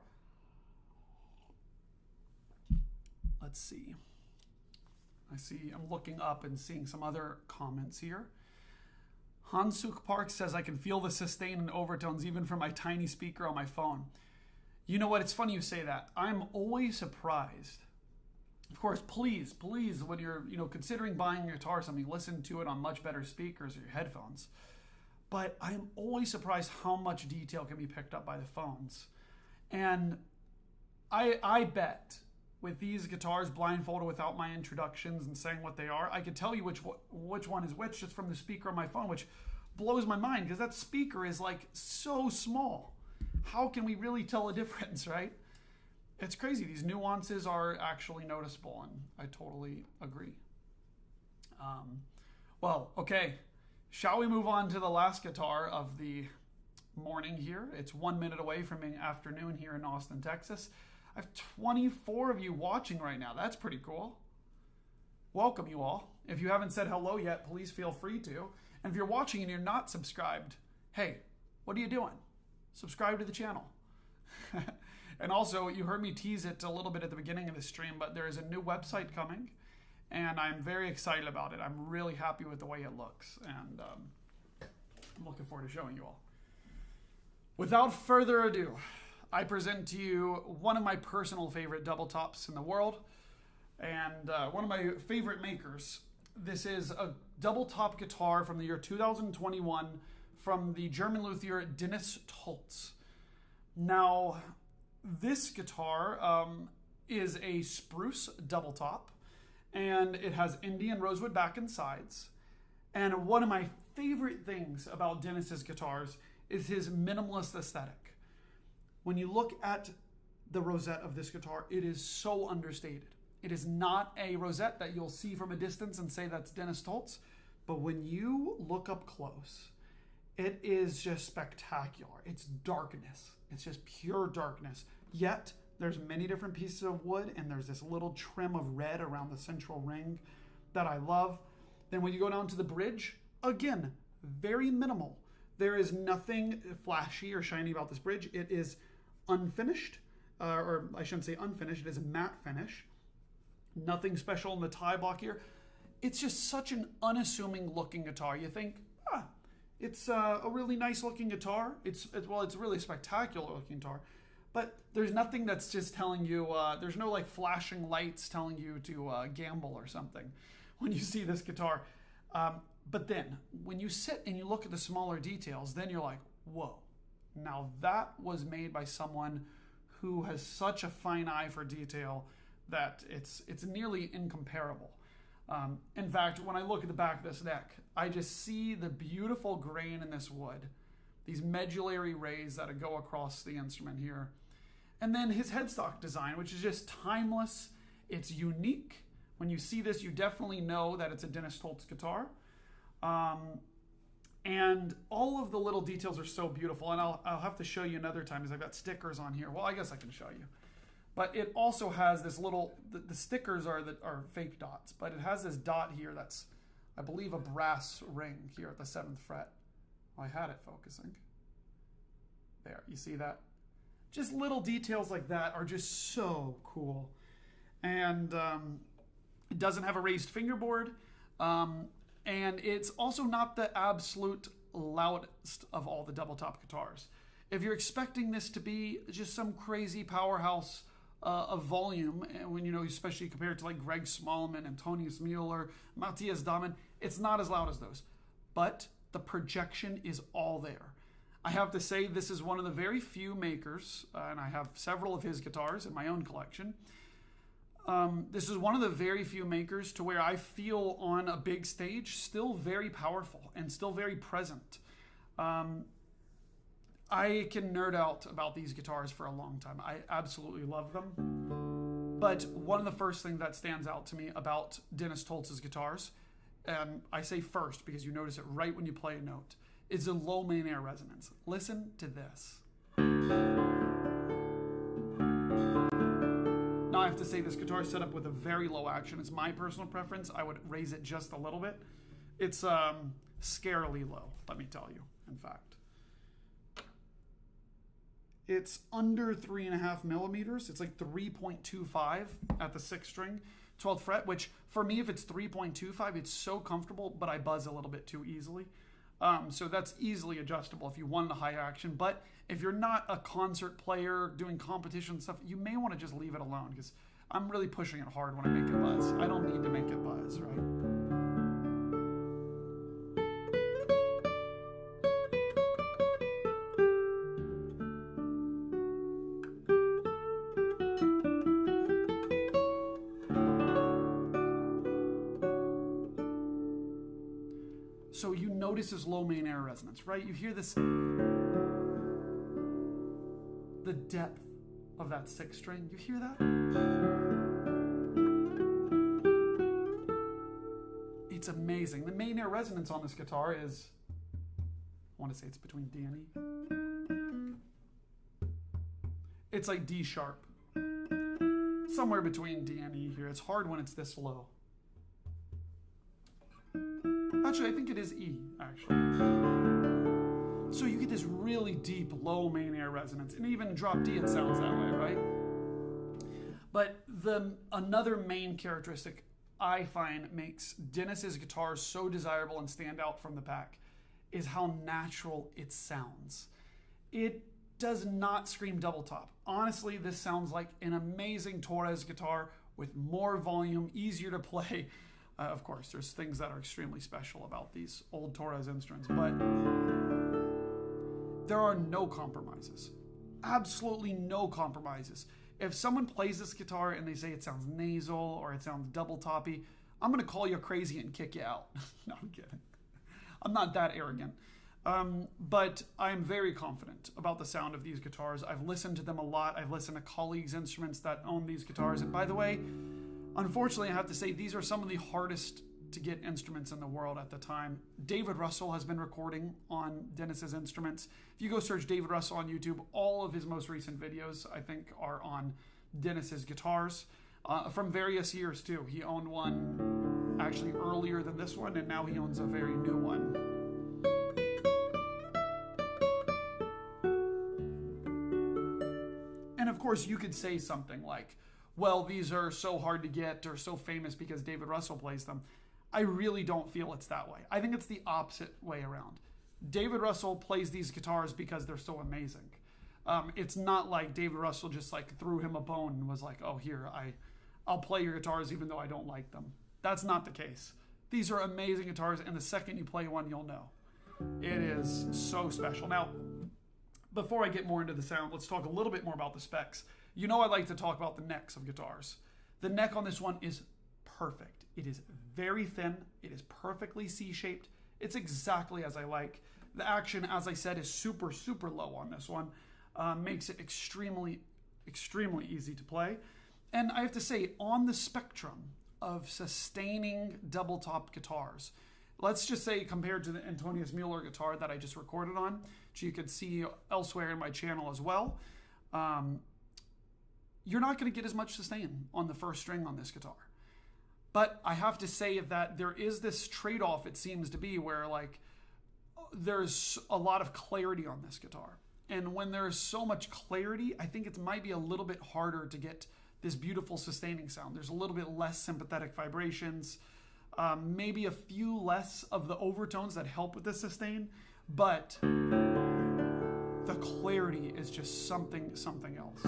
Let's see. I'm looking up and seeing some other comments here. Hansuk Park says, I can feel the sustain and overtones even from my tiny speaker on my phone. You know what? It's funny you say that. I'm always surprised. Of course, please, when you're considering buying a guitar or something, listen to it on much better speakers or your headphones. But I'm always surprised how much detail can be picked up by the phones. And I bet with these guitars, blindfolded without my introductions and saying what they are, I could tell you which one is which just from the speaker on my phone, which blows my mind because that speaker is like so small. How can we really tell a difference, right? It's crazy. These nuances are actually noticeable, and I totally agree. Well, okay. Shall we move on to the last guitar of the morning here? It's 1 minute away from being afternoon here in Austin, Texas. I have 24 of you watching right now. That's pretty cool. Welcome, you all. If you haven't said hello yet, please feel free to. And if you're watching and you're not subscribed, hey, what are you doing? Subscribe to the channel. And also, you heard me tease it a little bit at the beginning of the stream, but there is a new website coming, and I'm very excited about it. I'm really happy with the way it looks, and I'm looking forward to showing you all. Without further ado, I present to you one of my personal favorite double tops in the world, and one of my favorite makers. This is a double top guitar from the year 2021 from the German luthier Dennis Toltz. Now, this guitar is a spruce double top, and it has Indian rosewood back and sides. And one of my favorite things about Dennis's guitars is his minimalist aesthetic. When you look at the rosette of this guitar, it is so understated. It is not a rosette that you'll see from a distance and say that's Dennis Toltz, but when you look up close, it is just spectacular. It's darkness. It's just pure darkness. Yet, there's many different pieces of wood, and there's this little trim of red around the central ring that I love. Then when you go down to the bridge, again, very minimal. There is nothing flashy or shiny about this bridge. It is unfinished, or I shouldn't say unfinished, it is a matte finish. Nothing special in the tie block here. It's just such an unassuming looking guitar. You think, it's a really nice looking guitar. It's really a spectacular looking guitar. But there's nothing that's just telling you, there's no like flashing lights telling you to gamble or something when you see this guitar. But then when you sit and you look at the smaller details, then you're like, whoa, now that was made by someone who has such a fine eye for detail that it's nearly incomparable. In fact, when I look at the back of this neck, I just see the beautiful grain in this wood, these medullary rays that go across the instrument here. And then his headstock design, which is just timeless. It's unique. When you see this, you definitely know that it's a Dennis Toltz guitar. And all of the little details are so beautiful. And I'll have to show you another time because I've got stickers on here. Well, I guess I can show you. But it also has this little, the stickers are fake dots, but it has this dot here that's, I believe, a brass ring here at the 7th fret. Oh, I had it focusing. There, you see that? Just little details like that are just so cool. And it doesn't have a raised fingerboard. And it's also not the absolute loudest of all the double top guitars. If you're expecting this to be just some crazy powerhouse of volume, when especially compared to like Greg Smallman, Antonius Mueller, Matthias Dahmen, it's not as loud as those. But the projection is all there. I have to say, this is one of the very few makers, and I have several of his guitars in my own collection. This is one of the very few makers to where I feel on a big stage still very powerful and still very present. I can nerd out about these guitars for a long time. I absolutely love them. But one of the first things that stands out to me about Dennis Toltz's guitars, and I say first because you notice it right when you play a note, is the low main air resonance. Listen to this. Now I have to say this guitar is set up with a very low action. It's my personal preference. I would raise it just a little bit. It's scarily low, let me tell you, in fact. It's under 3.5 millimeters. It's like 3.25 at the 6th string, 12th fret, which for me, if it's 3.25, it's so comfortable, but I buzz a little bit too easily. So that's easily adjustable if you want a high action. But if you're not a concert player doing competition stuff, you may want to just leave it alone because I'm really pushing it hard when I make it buzz. I don't need to make it buzz, right? So you notice this low main air resonance, right? You hear this, the depth of that 6th string. You hear that? It's amazing. The main air resonance on this guitar is, I want to say it's between D and E. It's like D sharp. Somewhere between D and E here. It's hard when it's this low. Actually, I think it is E, actually. So you get this really deep, low main air resonance. And even drop D, it sounds that way, right? But another main characteristic I find makes Dennis's guitars so desirable and stand out from the pack is how natural it sounds. It does not scream double top. Honestly, this sounds like an amazing Torres guitar with more volume, easier to play. Of course, there's things that are extremely special about these old Torres instruments, but there are no compromises. Absolutely no compromises. If someone plays this guitar and they say it sounds nasal or it sounds double toppy, I'm going to call you crazy and kick you out. No, I'm kidding. I'm not that arrogant. But I'm very confident about the sound of these guitars. I've listened to them a lot. I've listened to colleagues' instruments that own these guitars. And by the way, unfortunately, I have to say these are some of the hardest to get instruments in the world at the time. David Russell has been recording on Dennis's instruments. If you go search David Russell on YouTube, all of his most recent videos, I think, are on Dennis's guitars from various years too. He owned one actually earlier than this one, and now he owns a very new one. And of course, you could say something like, well, these are so hard to get or so famous because David Russell plays them. I really don't feel it's that way. I think it's the opposite way around. David Russell plays these guitars because they're so amazing. It's not like David Russell just like threw him a bone and was like, oh, here, I'll play your guitars even though I don't like them. That's not the case. These are amazing guitars, and the second you play one, you'll know. It is so special. Now, before I get more into the sound, let's talk a little bit more about the specs. You know I like to talk about the necks of guitars. The neck on this one is perfect. It is very thin. It is perfectly C-shaped. It's exactly as I like. The action, as I said, is super, super low on this one. Makes it extremely, extremely easy to play. And I have to say, on the spectrum of sustaining double-top guitars, let's just say compared to the Antonius Mueller guitar that I just recorded on, which you can see elsewhere in my channel as well, you're not going to get as much sustain on the first string on this guitar. But I have to say that there is this trade-off, it seems to be, where like there's a lot of clarity on this guitar. And when there is so much clarity, I think it might be a little bit harder to get this beautiful sustaining sound. There's a little bit less sympathetic vibrations, maybe a few less of the overtones that help with the sustain, but the clarity is just something else.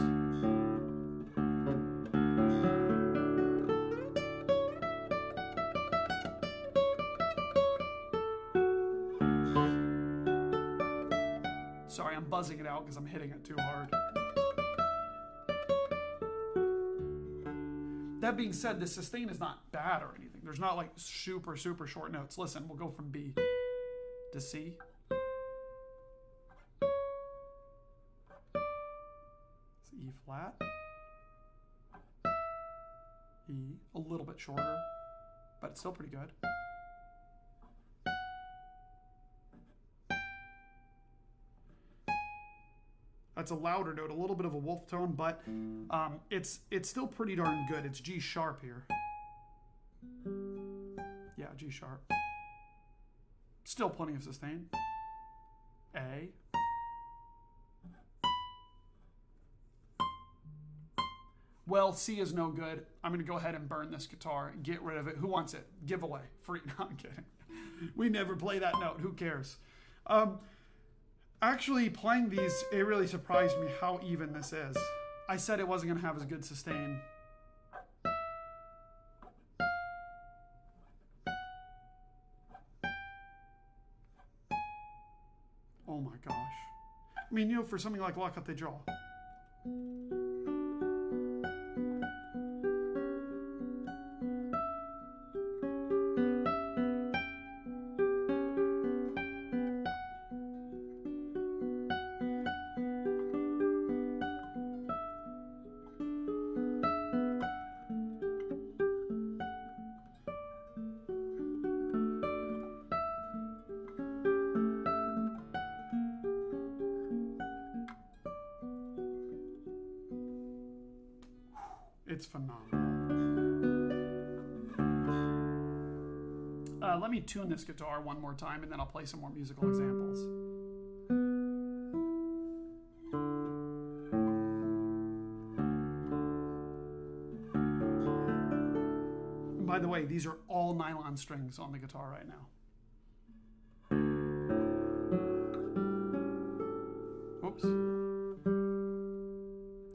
Sorry, I'm buzzing it out because I'm hitting it too hard. That being said, the sustain is not bad or anything. There's not like super short notes. Listen, we'll go from B to C. It's E flat. E, a little bit shorter, but it's still pretty good. That's a louder note, a little bit of a wolf tone, but it's still pretty darn good. It's G sharp here. Yeah, G sharp. Still plenty of sustain. A. Well, C is no good. I'm going to go ahead and burn this guitar and get rid of it. Who wants it? Giveaway. Free. No, I'm kidding. We never play that note. Who cares? Actually, playing these, it really surprised me how even this is. I said it wasn't going to have as good sustain. Oh my gosh. I mean, you know, for something like La Cathédrale. It's phenomenal. Let me tune this guitar one more time and then I'll play some more musical examples. And by the way, these are all nylon strings on the guitar right now. Oops.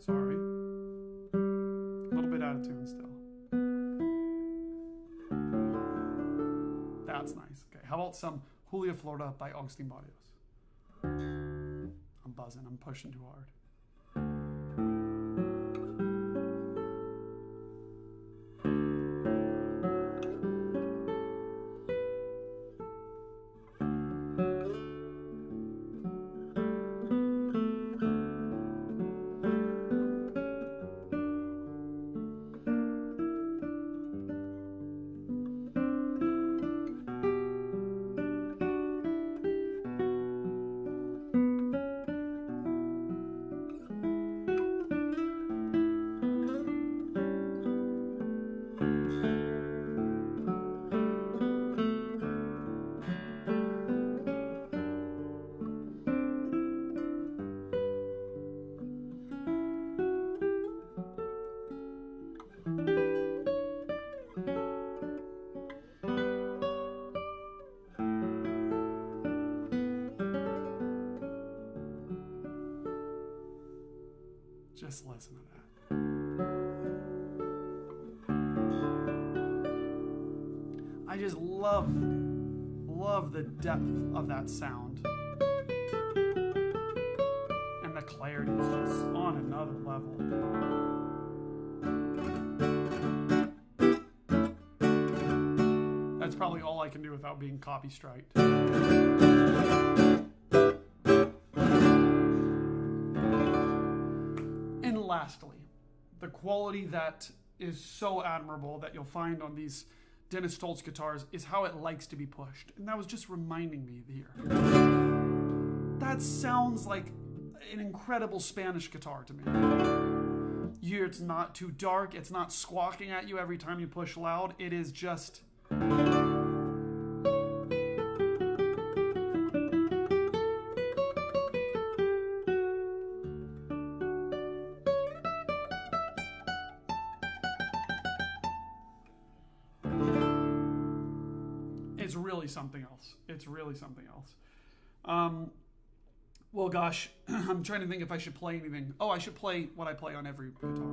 Sorry. Out of tune still. That's nice. Okay, how about some Julia Florida by Agustin Barrios? I'm buzzing, I'm pushing too hard. Just listen to that. I just love the depth of that sound. And the clarity is just on another level. That's probably all I can do without being copy striked. Lastly, the quality that is so admirable that you'll find on these Dennis Toltz guitars is how it likes to be pushed. And that was just reminding me here. That sounds like an incredible Spanish guitar to me. It's not too dark. It's not squawking at you every time you push loud. It is just... It's really something else. It's really something else. Well, gosh, I'm trying to think if I should play anything. Oh, I should play what I play on every guitar.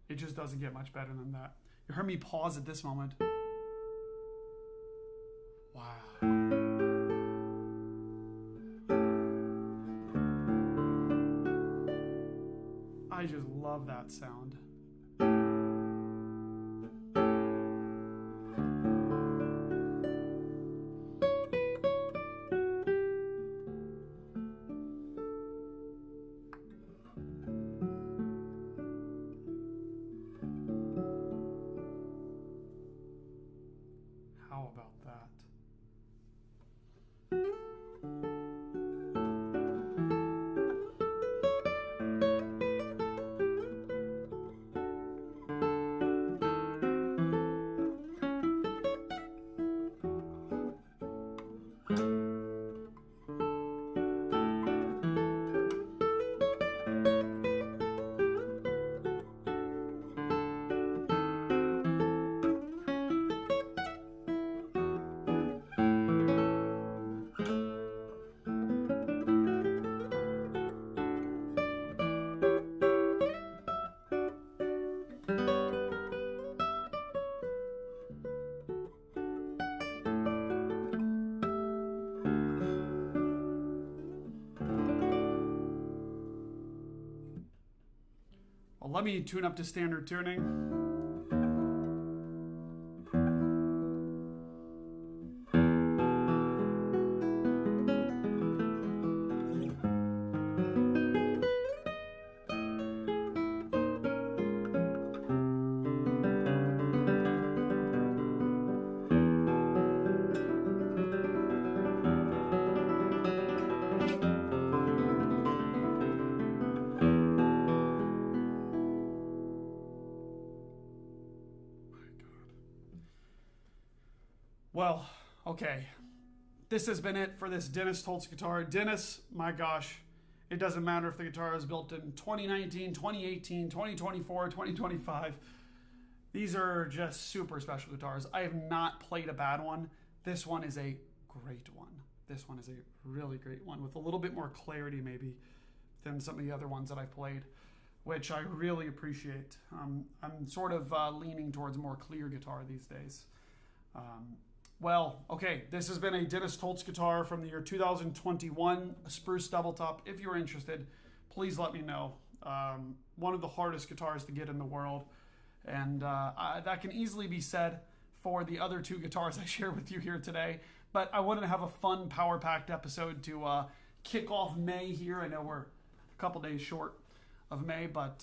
It just doesn't get much better than that. You heard me pause at this moment. Wow. I just love that sound. How about that? Well, let me tune up to standard tuning. Well, okay. This has been it for this Dennis Toltz guitar. Dennis, my gosh, it doesn't matter if the guitar is built in 2019, 2018, 2024, 2025. These are just super special guitars. I have not played a bad one. This one is a great one. This one is a really great one with a little bit more clarity maybe than some of the other ones that I've played, which I really appreciate. I'm sort of leaning towards a more clear guitar these days. Well, okay, this has been a Dennis Toltz guitar from the year 2021, a spruce double top. If you're interested, please let me know. One of the hardest guitars to get in the world, and that can easily be said for the other two guitars I share with you here today. But I wanted to have a fun, power-packed episode to kick off May here. I know we're a couple days short of May, but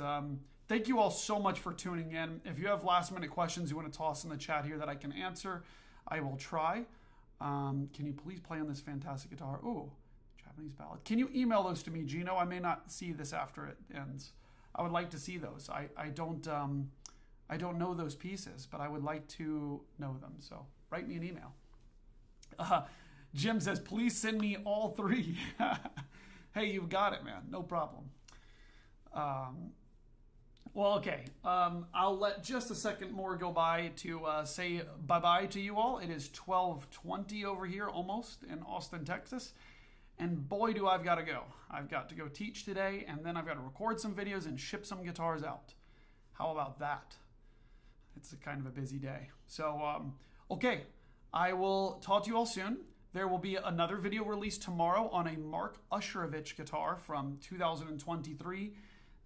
thank you all so much for tuning in. If you have last-minute questions you want to toss in the chat here that I can answer, I will try. Can you please play on this fantastic guitar? Oh, Japanese ballad. Can you email those to me, Gino? I may not see this after it ends. I would like to see those. I don't know those pieces, but I would like to know them. So write me an email. Jim says, please send me all three. Hey, you've got it, man. No problem. Well, okay. I'll let just a second more go by to say bye-bye to you all. It is 12:20 over here, almost, in Austin, Texas. And boy, do I've got to go. I've got to go teach today, and then I've got to record some videos and ship some guitars out. How about that? It's a kind of a busy day. So, okay. I will talk to you all soon. There will be another video released tomorrow on a Mark Usherovich guitar from 2023.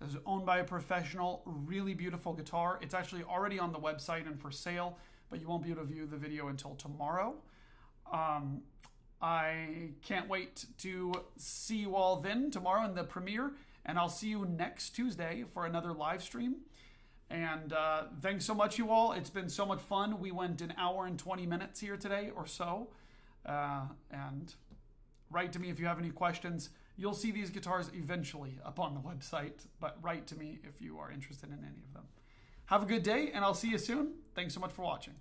This is owned by a professional, really beautiful guitar. It's actually already on the website and for sale, but you won't be able to view the video until tomorrow. I can't wait to see you all then tomorrow in the premiere, and I'll see you next Tuesday for another live stream. And thanks so much, you all. It's been so much fun. We went an hour and 20 minutes here today or so. And write to me if you have any questions. You'll see these guitars eventually up on the website, but write to me if you are interested in any of them. Have a good day, and I'll see you soon. Thanks so much for watching.